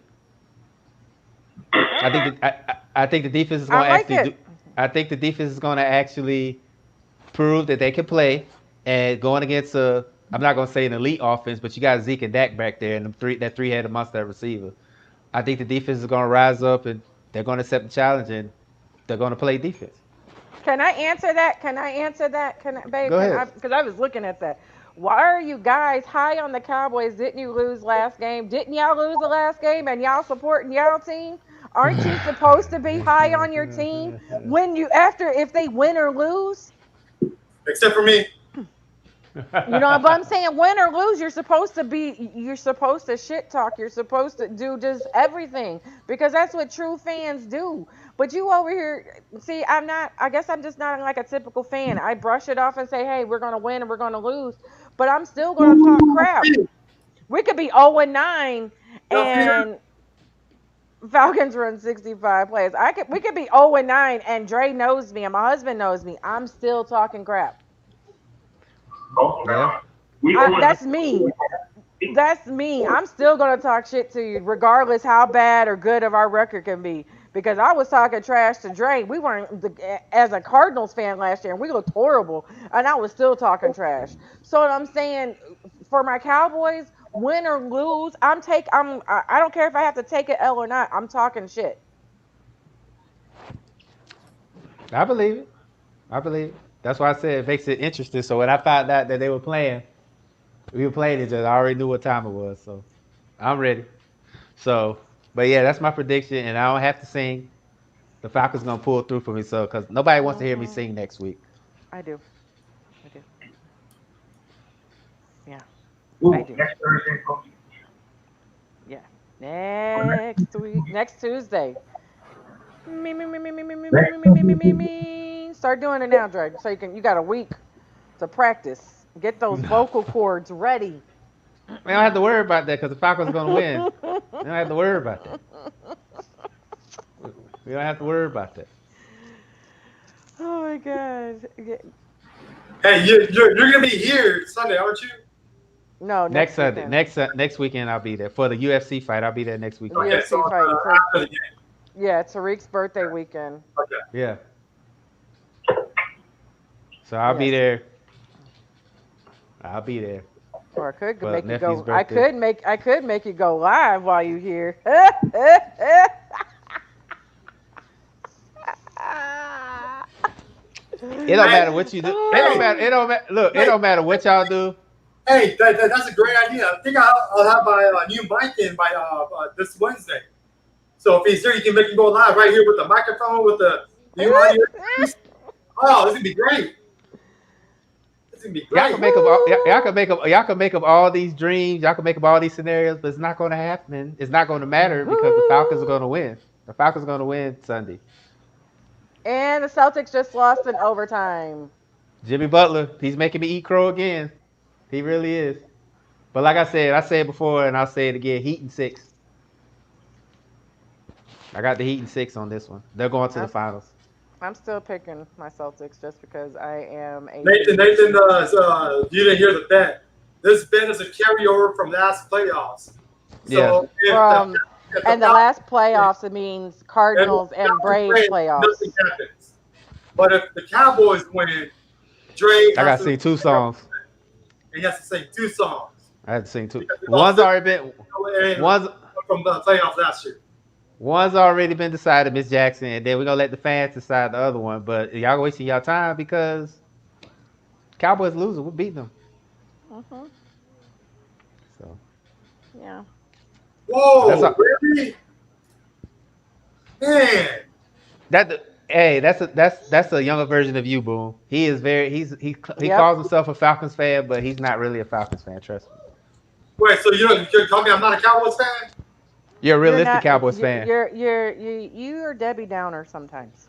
[SPEAKER 2] I
[SPEAKER 1] Okay,
[SPEAKER 2] think that I think the defense is
[SPEAKER 1] I
[SPEAKER 2] going to
[SPEAKER 1] like
[SPEAKER 2] actually
[SPEAKER 1] it.
[SPEAKER 2] do. I think the defense is going to actually prove that they can play. And going against I'm not going to say an elite offense, but you got Zeke and Dak back there, and that three-headed monster at receiver. I think the defense is going to rise up, and they're going to accept the challenge, and they're going to play defense.
[SPEAKER 1] Can I answer that? Can I answer that? Can I, babe?
[SPEAKER 2] Go
[SPEAKER 1] Can
[SPEAKER 2] ahead.
[SPEAKER 1] I? Because I was looking at that. Why are you guys high on the Cowboys? Didn't you lose last game? Didn't y'all lose the last game? And y'all supporting y'all team? Aren't you supposed to be high on your team when you after if they win or lose?
[SPEAKER 4] Except for me.
[SPEAKER 1] You know, but I'm saying win or lose, you're supposed to shit talk. You're supposed to do just everything because that's what true fans do. But you over here, see, I'm not. I guess I'm just not like a typical fan. I brush it off and say, hey, we're gonna win and we're gonna lose, but I'm still gonna talk crap. We could be 0-9
[SPEAKER 4] Y'all see her?
[SPEAKER 1] and Falcons run 65 plays. We could be 0-9 and Dre knows me and my husband knows me. I'm still talking crap.
[SPEAKER 3] Oh,
[SPEAKER 2] Yeah.
[SPEAKER 3] God. We always
[SPEAKER 1] That's me. That's me. I'm still gonna talk shit to you, regardless how bad or good of our record can be. Because I was talking trash to Dre. We weren't as a Cardinals fan last year, and we looked horrible, and I was still talking trash. So what I'm saying for my Cowboys, win or lose, I don't care if I have to take an L or not. I'm talking shit.
[SPEAKER 2] I believe it. I believe it. That's why I said it makes it interesting. So when I found out that they were playing, we were playing each other. I already knew what time it was, so I'm ready. So, but yeah, that's my prediction, and I don't have to sing. The Falcons gonna pull through for me, so because nobody wants to hear me
[SPEAKER 1] Hmm.
[SPEAKER 2] sing next week.
[SPEAKER 1] I do. I do. Yeah, I
[SPEAKER 3] Ooh,
[SPEAKER 1] do.
[SPEAKER 3] next Thursday, okay.
[SPEAKER 1] Yeah. Next week, next Tuesday. Me, me, me, me, me, me, me, me,
[SPEAKER 3] Next
[SPEAKER 1] me, me, me, me, me,
[SPEAKER 3] Thursday.
[SPEAKER 1] me. Start doing it now, Drake. So you got a week to practice. Get those vocal cords ready.
[SPEAKER 2] We don't have to worry about that because the Falcons are gonna win. We don't have to worry about that. We don't have to worry about that.
[SPEAKER 1] Oh my god.
[SPEAKER 4] Hey, you're gonna be here Sunday, aren't you?
[SPEAKER 1] No,
[SPEAKER 2] Next
[SPEAKER 1] next
[SPEAKER 2] Sunday,
[SPEAKER 1] weekend.
[SPEAKER 2] next weekend I'll be there for the UFC fight. I'll be there next weekend.
[SPEAKER 4] Okay, so
[SPEAKER 1] UFC fight for
[SPEAKER 4] after the game.
[SPEAKER 1] yeah, Tariq's birthday weekend.
[SPEAKER 4] Okay.
[SPEAKER 2] Yeah, so I'll be
[SPEAKER 1] Yes.
[SPEAKER 2] there. I'll be there
[SPEAKER 1] Or I could
[SPEAKER 2] for
[SPEAKER 1] make you
[SPEAKER 2] nephew's
[SPEAKER 1] go.
[SPEAKER 2] birthday.
[SPEAKER 1] I could make you go live while you here.
[SPEAKER 2] It don't
[SPEAKER 4] Hey,
[SPEAKER 2] matter what you do. It don't
[SPEAKER 4] hey,
[SPEAKER 2] matter. It don't matter. Look, it
[SPEAKER 4] hey,
[SPEAKER 2] don't matter what y'all do.
[SPEAKER 4] hey, that's a great idea. I think I'll have my new mic in by this Wednesday. So if he's here, you can make him go live right here with the microphone with the new audio. Oh, this is gonna be great. This is gonna be
[SPEAKER 2] Y'all can
[SPEAKER 4] great.
[SPEAKER 2] make up. Y'all
[SPEAKER 1] Woo!
[SPEAKER 2] can make up. Y'all can make up all these dreams. Y'all can make up all these scenarios, but it's not going to happen. It's not going to matter because the Falcons are going to
[SPEAKER 1] Woo!
[SPEAKER 2] win. The Falcons are going to win Sunday.
[SPEAKER 1] And the Celtics just lost in overtime.
[SPEAKER 2] Jimmy Butler, he's making me eat crow again. He really is. But like I said before, and I'll say it again. Heat and six. I got the Heat and six on this one. They're going to the
[SPEAKER 1] I'm
[SPEAKER 2] finals.
[SPEAKER 1] I'm still picking my Celtics just because I am a
[SPEAKER 4] Nathan,
[SPEAKER 1] Heat.
[SPEAKER 4] Nathan, you didn't hear the bet. This bet is a carryover from last playoffs.
[SPEAKER 2] Yeah.
[SPEAKER 4] So
[SPEAKER 1] From
[SPEAKER 4] if the
[SPEAKER 1] and the
[SPEAKER 4] Falcons
[SPEAKER 1] last
[SPEAKER 4] win
[SPEAKER 1] playoffs, it means
[SPEAKER 4] and the
[SPEAKER 1] Cardinals and
[SPEAKER 4] Falcons
[SPEAKER 1] Braves
[SPEAKER 4] win, nothing
[SPEAKER 1] playoffs.
[SPEAKER 4] happens. But if the Cowboys win, Dre
[SPEAKER 2] I got
[SPEAKER 4] has
[SPEAKER 2] to
[SPEAKER 4] to
[SPEAKER 2] sing two songs.
[SPEAKER 4] he has to sing two songs
[SPEAKER 2] I had to sing two.
[SPEAKER 4] because we lost
[SPEAKER 2] One's
[SPEAKER 4] from the playoffs last year.
[SPEAKER 2] One's already been decided, Miss Jackson, and then we're gonna let the fans decide the other one. But y'all wasting y'all time because Cowboys losing, we beat them.
[SPEAKER 1] Mhm.
[SPEAKER 2] So,
[SPEAKER 1] Yeah.
[SPEAKER 2] but that's
[SPEAKER 4] Whoa,
[SPEAKER 2] all.
[SPEAKER 4] really? Man.
[SPEAKER 2] Hey, that's a younger version of you, Boom. He is very he
[SPEAKER 1] Yep.
[SPEAKER 2] calls himself a Falcons fan, but he's not really a Falcons fan. Trust me.
[SPEAKER 4] Wait, so you're telling me I'm not a Cowboys fan?
[SPEAKER 2] You're a
[SPEAKER 1] You're
[SPEAKER 2] realistic
[SPEAKER 1] not.
[SPEAKER 2] Cowboys fan.
[SPEAKER 1] You're Debbie Downer sometimes.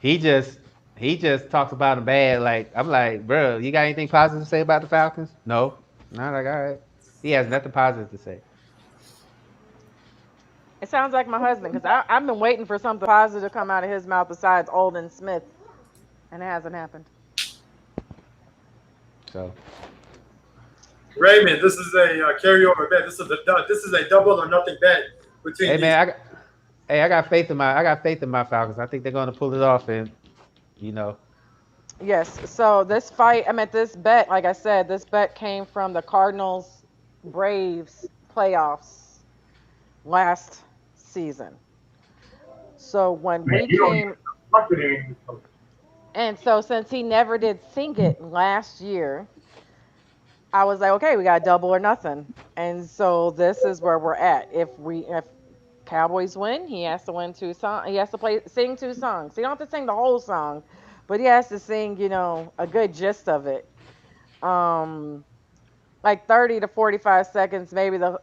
[SPEAKER 2] He just he just talks about them bad. Like I'm like, bro, you got anything positive to say about the Falcons? No. Not like all right. He has nothing positive to say.
[SPEAKER 1] It sounds like my husband because I've been waiting for something positive to come out of his mouth besides Olden Smith, and it hasn't happened.
[SPEAKER 2] So
[SPEAKER 4] Raymond, this is a carryover bet. This is a double or nothing bet between
[SPEAKER 2] hey
[SPEAKER 4] these.
[SPEAKER 2] man, I got faith in my Falcons. I think they're gonna pull it off and you know.
[SPEAKER 1] Yes. So this fight, I mean, this bet, like I said, this bet came from the Cardinals Braves playoffs last season. So when
[SPEAKER 3] Man,
[SPEAKER 1] we
[SPEAKER 3] you don't even
[SPEAKER 1] came,
[SPEAKER 3] trust it anymore.
[SPEAKER 1] and so since he never did sing it last year, I was like, okay, we got double or nothing. And so this is where we're at. If Cowboys win, he has to win two songs. He has to sing two songs. He don't have to sing the whole song, but he has to sing, a good gist of it. Um, like 30 to 45 seconds, maybe the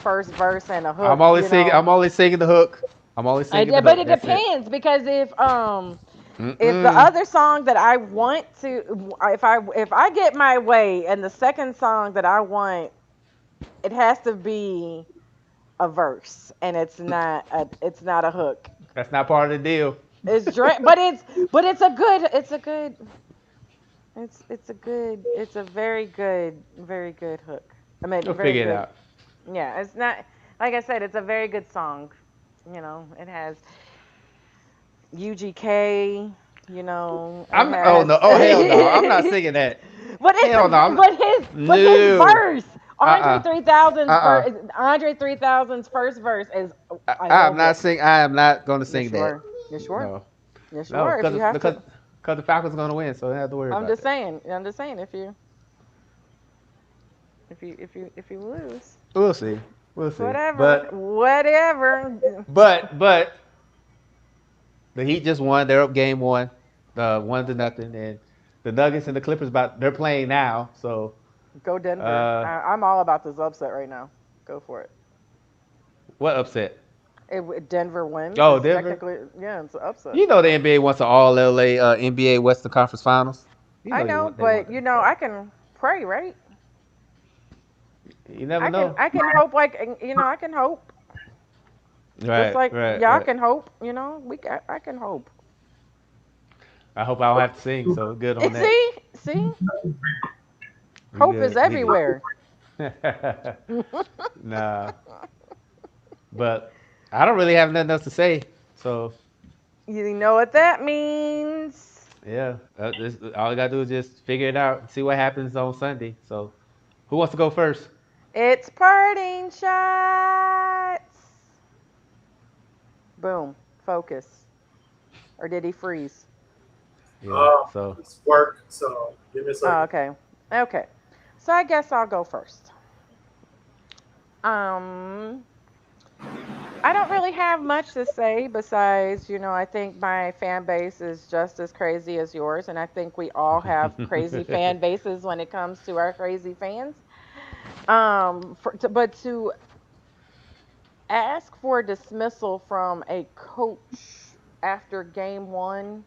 [SPEAKER 1] first verse and a
[SPEAKER 2] I'm
[SPEAKER 1] hook.
[SPEAKER 2] only singing. I'm only singing the hook. I'm only singing the
[SPEAKER 1] But
[SPEAKER 2] hook.
[SPEAKER 1] it
[SPEAKER 2] That's it.
[SPEAKER 1] depends because if the
[SPEAKER 2] Mm-mm.
[SPEAKER 1] other song that I want to, if I get my way and the second song that I want, it has to be a verse and it's not a hook.
[SPEAKER 2] That's not part of the deal.
[SPEAKER 1] But it's a very good hook. I mean,
[SPEAKER 2] We'll
[SPEAKER 1] very
[SPEAKER 2] figure it
[SPEAKER 1] good.
[SPEAKER 2] out.
[SPEAKER 1] Yeah, it's not like I said, it's a very good song. It has UGK, it
[SPEAKER 2] I'm. Oh
[SPEAKER 1] has
[SPEAKER 2] no. Oh hell no. I'm not singing that.
[SPEAKER 1] but it's
[SPEAKER 2] Hell
[SPEAKER 1] a
[SPEAKER 2] no. I'm not.
[SPEAKER 1] but his
[SPEAKER 2] No.
[SPEAKER 1] verse, Andre
[SPEAKER 2] Uh.
[SPEAKER 1] 3000's
[SPEAKER 2] Uh.
[SPEAKER 1] verse, Andre 3000's first verse is I
[SPEAKER 2] I'm
[SPEAKER 1] love
[SPEAKER 2] not
[SPEAKER 1] it.
[SPEAKER 2] sing. I am not going to
[SPEAKER 1] Yes
[SPEAKER 2] sing
[SPEAKER 1] you
[SPEAKER 2] that.
[SPEAKER 1] are. Yes you are.
[SPEAKER 2] No.
[SPEAKER 1] Yes you
[SPEAKER 2] No.
[SPEAKER 1] are. If you have to
[SPEAKER 2] Because the Falcons going to win, so I don't have to worry
[SPEAKER 1] I'm
[SPEAKER 2] about
[SPEAKER 1] just
[SPEAKER 2] that.
[SPEAKER 1] saying. I'm just saying if you lose,
[SPEAKER 2] We'll see. We'll see.
[SPEAKER 1] whatever. Whatever.
[SPEAKER 2] But the Heat just won. They're up game one, 1-0, and the Nuggets and the Clippers they're playing now. So
[SPEAKER 1] Go Denver.
[SPEAKER 2] uh,
[SPEAKER 1] I'm all about this upset right now. Go for it.
[SPEAKER 2] what upset?
[SPEAKER 1] Denver wins.
[SPEAKER 2] Oh,
[SPEAKER 1] It's
[SPEAKER 2] Denver.
[SPEAKER 1] technically, yeah, it's an upset.
[SPEAKER 2] You know the NBA wants an All LA NBA Western Conference Finals. You
[SPEAKER 1] I
[SPEAKER 2] know
[SPEAKER 1] know,
[SPEAKER 2] they want
[SPEAKER 1] but
[SPEAKER 2] that. So
[SPEAKER 1] I can pray, right?
[SPEAKER 2] you never
[SPEAKER 1] I can
[SPEAKER 2] know.
[SPEAKER 1] I can hope I can hope. Just
[SPEAKER 2] Right,
[SPEAKER 1] like
[SPEAKER 2] right,
[SPEAKER 1] y'all
[SPEAKER 2] right.
[SPEAKER 1] can hope, I can hope.
[SPEAKER 2] I hope I don't have to sing. So good on that.
[SPEAKER 1] See,
[SPEAKER 2] We
[SPEAKER 1] hope is
[SPEAKER 2] good. We
[SPEAKER 1] everywhere.
[SPEAKER 2] good. Nah, but I don't really have nothing else to say. So
[SPEAKER 1] You know what that means?
[SPEAKER 2] yeah, all I gotta do is just figure it out, see what happens on Sunday. So who wants to go first?
[SPEAKER 1] It's parting shots. Boom. Focus. Or did he freeze?
[SPEAKER 2] Yeah. So
[SPEAKER 4] It's work. So give me a
[SPEAKER 1] Oh,
[SPEAKER 4] second.
[SPEAKER 1] okay. Okay. So I guess I'll go first. Um, I don't really have much to say besides, I think my fan base is just as crazy as yours, and I think we all have crazy fan bases when it comes to our crazy fans. But to ask for dismissal from a coach after game one,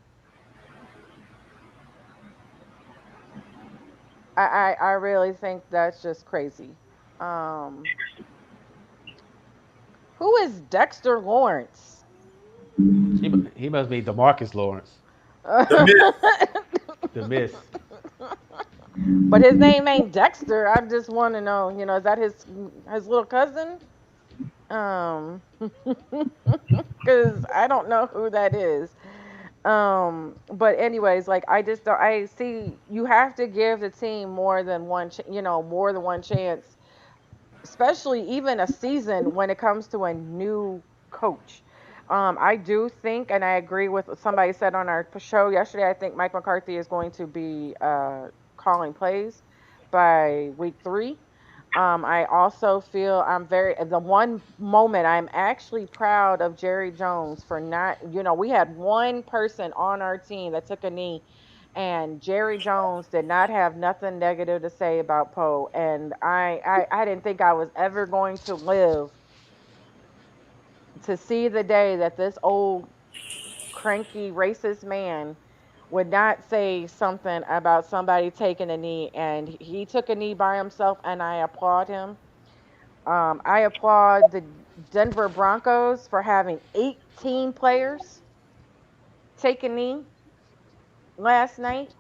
[SPEAKER 1] I really think that's just crazy. Um, who is Dexter Lawrence?
[SPEAKER 2] he must be Demarcus Lawrence,
[SPEAKER 4] The myth.
[SPEAKER 2] the miss.
[SPEAKER 1] But his name ain't Dexter. I just want to know, is that his little cousin? Um, because I don't know who that is. But anyways, like I just don't. I see you have to give the team more than one chance, especially even a season when it comes to a new coach. I do think, and I agree with what somebody said on our show yesterday. I think Mike McCarthy is going to be calling plays by week three. I also feel the one moment I'm actually proud of Jerry Jones for not, we had one person on our team that took a knee, and Jerry Jones did not have nothing negative to say about Poe. And I didn't think I was ever going to live to see the day that this old cranky racist man would not say something about somebody taking a knee, and he took a knee by himself, and I applaud him. I applaud the Denver Broncos for having 18 players take a knee last night.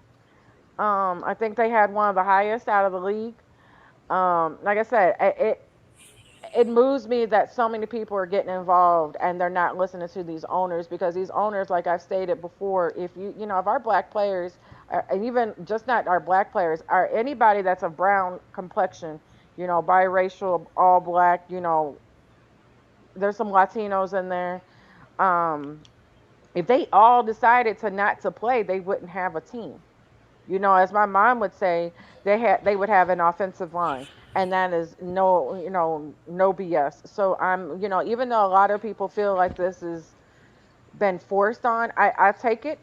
[SPEAKER 1] I think they had one of the highest out of the league. Like I said, it moves me that so many people are getting involved and they're not listening to these owners, because these owners, like I've stated before, if our black players, and even just not our black players, are anybody that's of brown complexion, biracial, all black, there's some Latinos in there. Um, if they all decided to not to play, they wouldn't have a team. As my mom would say, they would have an offensive line, and that is no BS. So even though a lot of people feel like this has been forced on, I take it.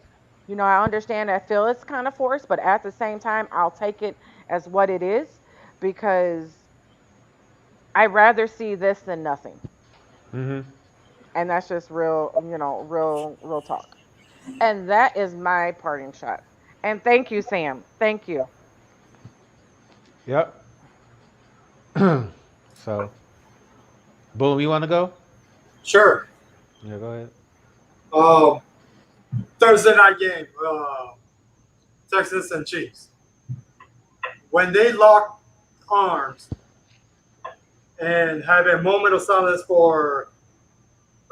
[SPEAKER 1] I understand. I feel it's kind of forced, but at the same time, I'll take it as what it is because I'd rather see this than nothing,
[SPEAKER 2] Mm-hmm.
[SPEAKER 1] and that's just real, real talk. And that is my parting shot. And thank you, Sam. Thank you.
[SPEAKER 2] Yep. So, boom, you want to go?
[SPEAKER 4] Sure.
[SPEAKER 2] Yeah, go ahead.
[SPEAKER 4] Um, Thursday night game, Texas and Chiefs. When they locked arms and have a moment of silence for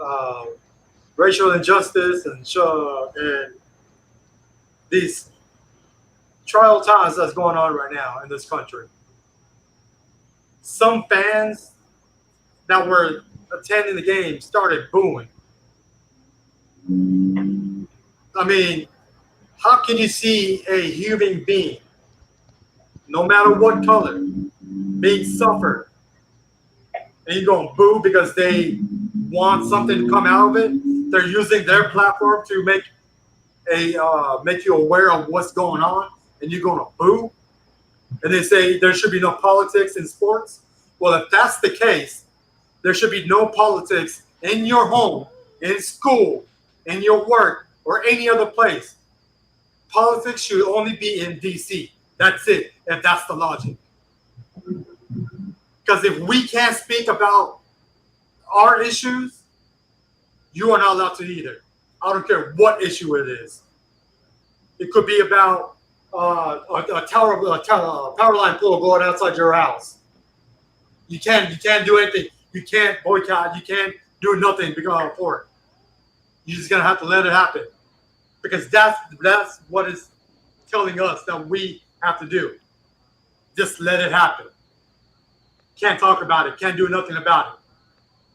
[SPEAKER 4] uh, racial injustice and these trial times that's going on right now in this country. Some fans that were attending the game started booing. I mean, how can you see a human being, no matter what color, being suffered, and you're going to boo because they want something to come out of it? They're using their platform to make you aware of what's going on, and you're going to boo. And they say there should be no politics in sports. Well, if that's the case, there should be no politics in your home, in school, in your work, or any other place. Politics should only be in DC. That's it, if that's the logic. Because if we can't speak about our issues, you are not allowed to either. I don't care what issue it is. It could be about a power line pole going outside your house. You can't do anything. You can't boycott. You can't do nothing because for it. You're just gonna have to let it happen because that's what is telling us that we have to do. Just let it happen. Can't talk about it. Can't do nothing about it.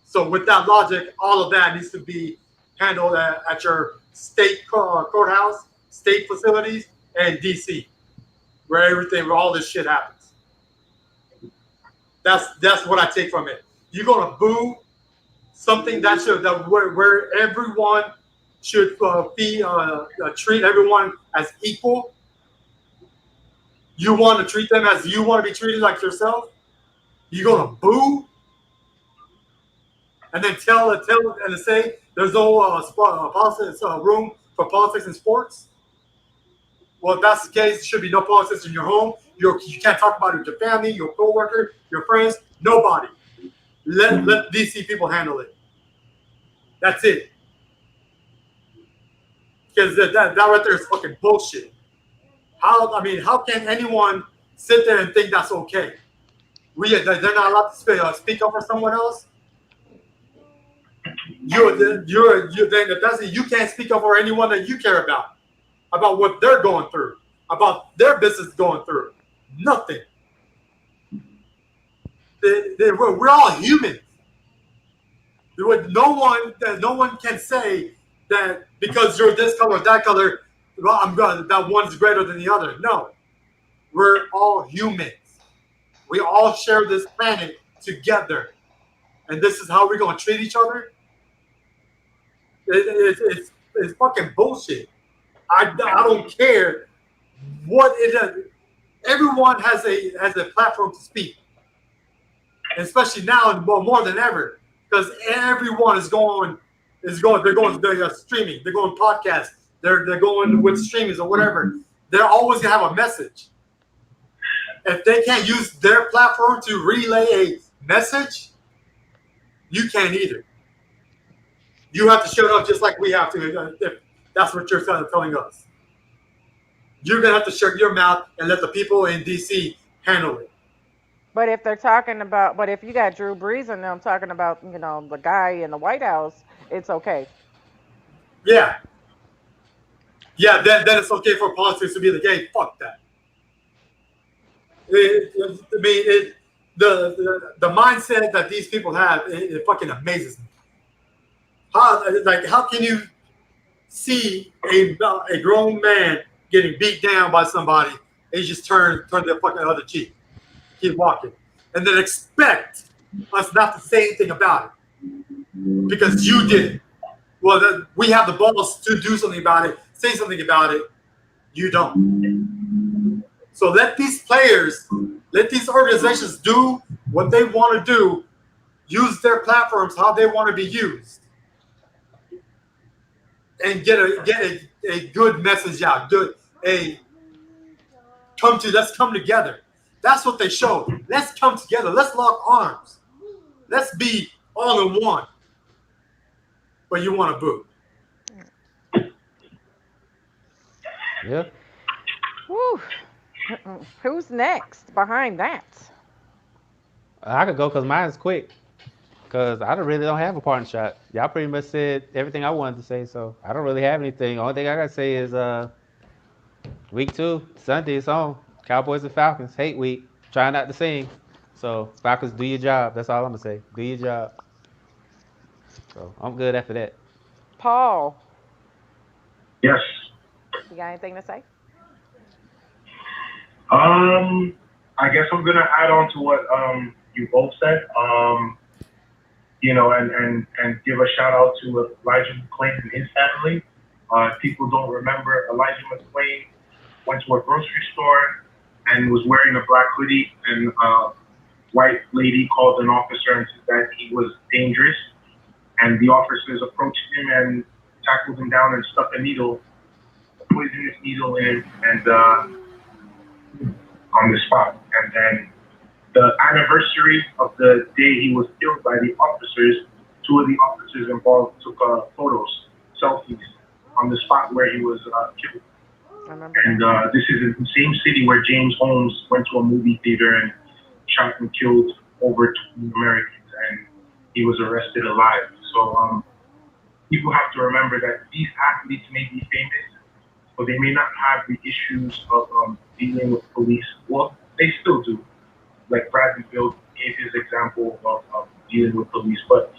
[SPEAKER 4] So with that logic, all of that needs to be handled at your state courthouse, state facilities, and DC, where all this shit happens. That's what I take from it. You're gonna boo something where everyone should treat everyone as equal. You want to treat them as you want to be treated like yourself. You're gonna boo and then tell and say there's no politics room for politics in sports. Well, if that's the case, there should be no politics in your home. You can't talk about it with your family, your coworker, your friends, nobody. Let DC people handle it. That's it. Because that right there is fucking bullshit. How can anyone sit there and think that's okay? They're not allowed to speak up for someone else. You can't speak up for anyone that you care about what they're going through, about their business going through. Nothing. We're all human. No one can say that because you're this color or that color, well, that one's greater than the other. No, we're all humans. We all share this planet together, and this is how we're gonna treat each other. It's fucking bullshit. I don't care what it is. Everyone has a platform to speak, especially now more than ever, because everyone is going. They're streaming. They're going podcasts. They're going with streamings or whatever. They're always gonna have a message. If they can't use their platform to relay a message, you can't either. You have to shut up just like we have to. If that's what you're telling us, you're gonna have to shut your mouth and let the people in DC handle it.
[SPEAKER 1] But if you got Drew Brees and them talking about, the guy in the White House, it's okay.
[SPEAKER 4] Yeah, yeah. Then it's okay for politics to be the game. Fuck that. The mindset that these people have, it fucking amazes me. How can you see a grown man getting beat down by somebody, and you just turn the fucking other cheek, keep walking, and then expect us not to say anything about it because you did it. Well, we have the balls to do something about it, say something about it. You don't. So let these players, let these organizations do what they want to do, use their platforms how they want to be used, and get a good message out. Good a let's come together. That's what they show. Let's come together. Let's lock arms. Let's be all in one. But you want to boo.
[SPEAKER 2] Yeah.
[SPEAKER 1] Whew. Who's next behind that?
[SPEAKER 2] I could go because mine's quick. Because I really don't have a partner shot. Y'all pretty much said everything I wanted to say, so I don't really have anything. Only thing I gotta say is week 2, Sunday it's on. Cowboys and Falcons, hate week. Try not to sing. So Falcons, do your job. That's all I'm gonna say. Do your job. So I'm good after that.
[SPEAKER 1] Paul,
[SPEAKER 3] Yes.
[SPEAKER 1] you got anything to say?
[SPEAKER 3] I guess I'm gonna add on to what you both said. And give a shout out to Elijah McClain and his family. People don't remember Elijah McClain went to a grocery store and was wearing a black hoodie, and a white lady called an officer and said that he was dangerous, and the officers approached him and tackled him down and stuck a poisonous needle in him, and on the spot. And then the anniversary of the day he was killed by the officers, 2 of the officers involved took photos, selfies on the spot where he was killed.
[SPEAKER 1] I remember.
[SPEAKER 3] And this is in the same city where James Holmes went to a movie theater and shot and killed over 20 Americans, and he was arrested alive. So people have to remember that these athletes may be famous, but they may not have the issues of dealing with police. Well, they still do. Like Bradley Bill gave his example of dealing with police, but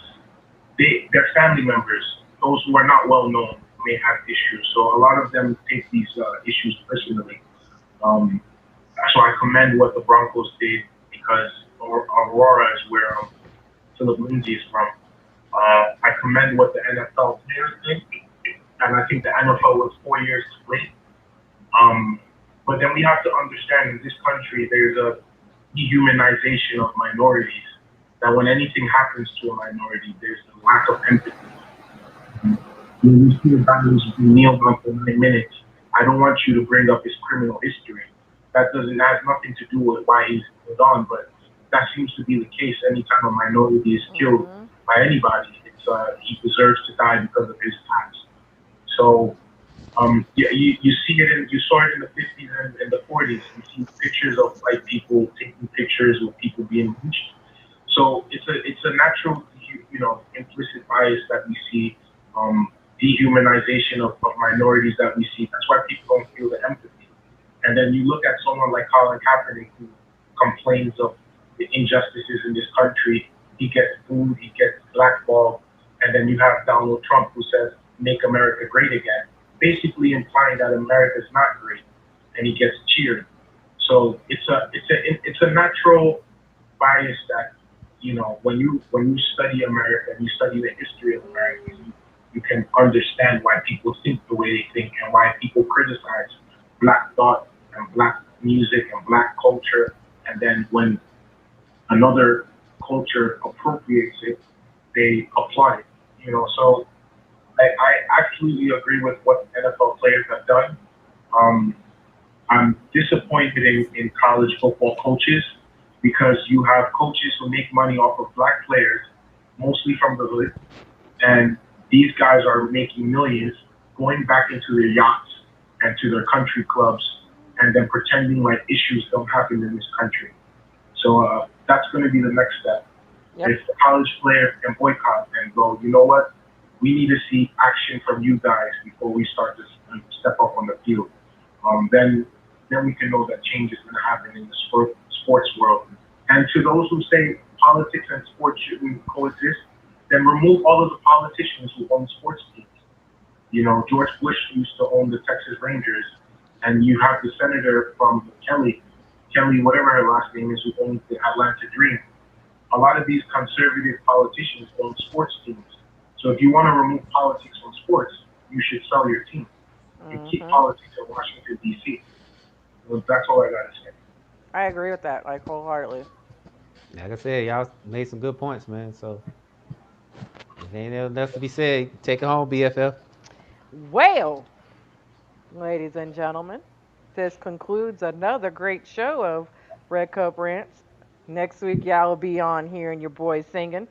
[SPEAKER 3] their family members, those who are not well known, may have issues. So a lot of them take these issues personally. So I commend what the Broncos did, because Aurora is where Philip Lindsay is from. I commend what the NFL players did, and I think the NFL was 4 years too late. But then we have to understand, in this country, there's a dehumanization of minorities, that when anything happens to a minority, there's a lack of empathy. When we see a guy who's been kneeled on for 9 minutes, I don't want you to bring up his criminal history. That has nothing to do with why he's killed on, but that seems to be the case anytime a minority is killed by anybody. He deserves to die because of his past. So you see it you saw it in the 50s and the 40s. You see pictures of white people taking pictures with people being lynched. So it's a natural, implicit bias that we see, dehumanization of minorities that we see. That's why people don't feel the empathy. And then you look at someone like Colin Kaepernick, who complains of the injustices in this country. He gets booed, he gets blackballed, and then you have Donald Trump, who says, "Make America great again," basically implying that America is not great, and he gets cheered. So it's a natural bias that, when you study America and you study the history of America, you can understand why people think the way they think, and why people criticize Black thought and Black music and Black culture, and then when another culture appropriates it, they apply it. So I absolutely agree with what NFL players have done. I'm disappointed in college football coaches, because you have coaches who make money off of Black players, mostly from the hood, and these guys are making millions, going back into their yachts and to their country clubs, and then pretending like issues don't happen in this country. So that's going to be the next step.
[SPEAKER 1] Yep.
[SPEAKER 3] If the college player can boycott and go, you know what, we need to see action from you guys before we start to step up on the field. Then we can know that change is going to happen in the sports world. And to those who say politics and sports shouldn't coexist, then remove all of the politicians who own sports teams. George Bush used to own the Texas Rangers, and you have the senator from Kelly, whatever her last name is, who owns the Atlanta Dream. A lot of these conservative politicians own sports teams. So if you want to remove politics from sports, you should sell your team and keep
[SPEAKER 1] Mhm.
[SPEAKER 3] politics in Washington D.C. Well, that's all I gotta say.
[SPEAKER 1] I agree with that, like wholeheartedly.
[SPEAKER 2] Like I said, y'all made some good points, man. So if ain't nothing else to be said, take it home, BFF.
[SPEAKER 1] Well, ladies and gentlemen, this concludes another great show of Red Cup Rants. Next week, y'all will be on hearing your boys singing.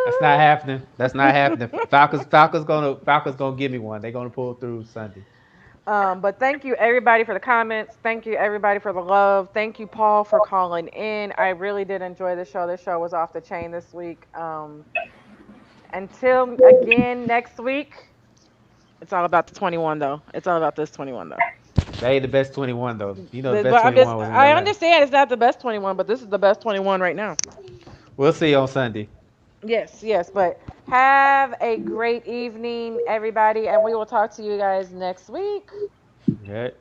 [SPEAKER 2] That's not
[SPEAKER 1] Woo!
[SPEAKER 2] happening. That's not happening. Falcons gonna give me one. They're gonna pull through Sunday.
[SPEAKER 1] But thank you everybody for the comments. Thank you everybody for the love. Thank you, Paul, for calling in. I really did enjoy the show. This show was off the chain this week. Until again next week. It's all about the 21 though. It's all about this 21 though.
[SPEAKER 2] They ain't the best 21 though. You know the
[SPEAKER 1] But
[SPEAKER 2] best 21 was in
[SPEAKER 1] I
[SPEAKER 2] Atlanta.
[SPEAKER 1] understand it's not the best 21, but this is the best 21 right now.
[SPEAKER 2] We'll see you on Sunday.
[SPEAKER 1] Yes, yes, but have a great evening, everybody, and we will talk to you guys next week.
[SPEAKER 2] Okay.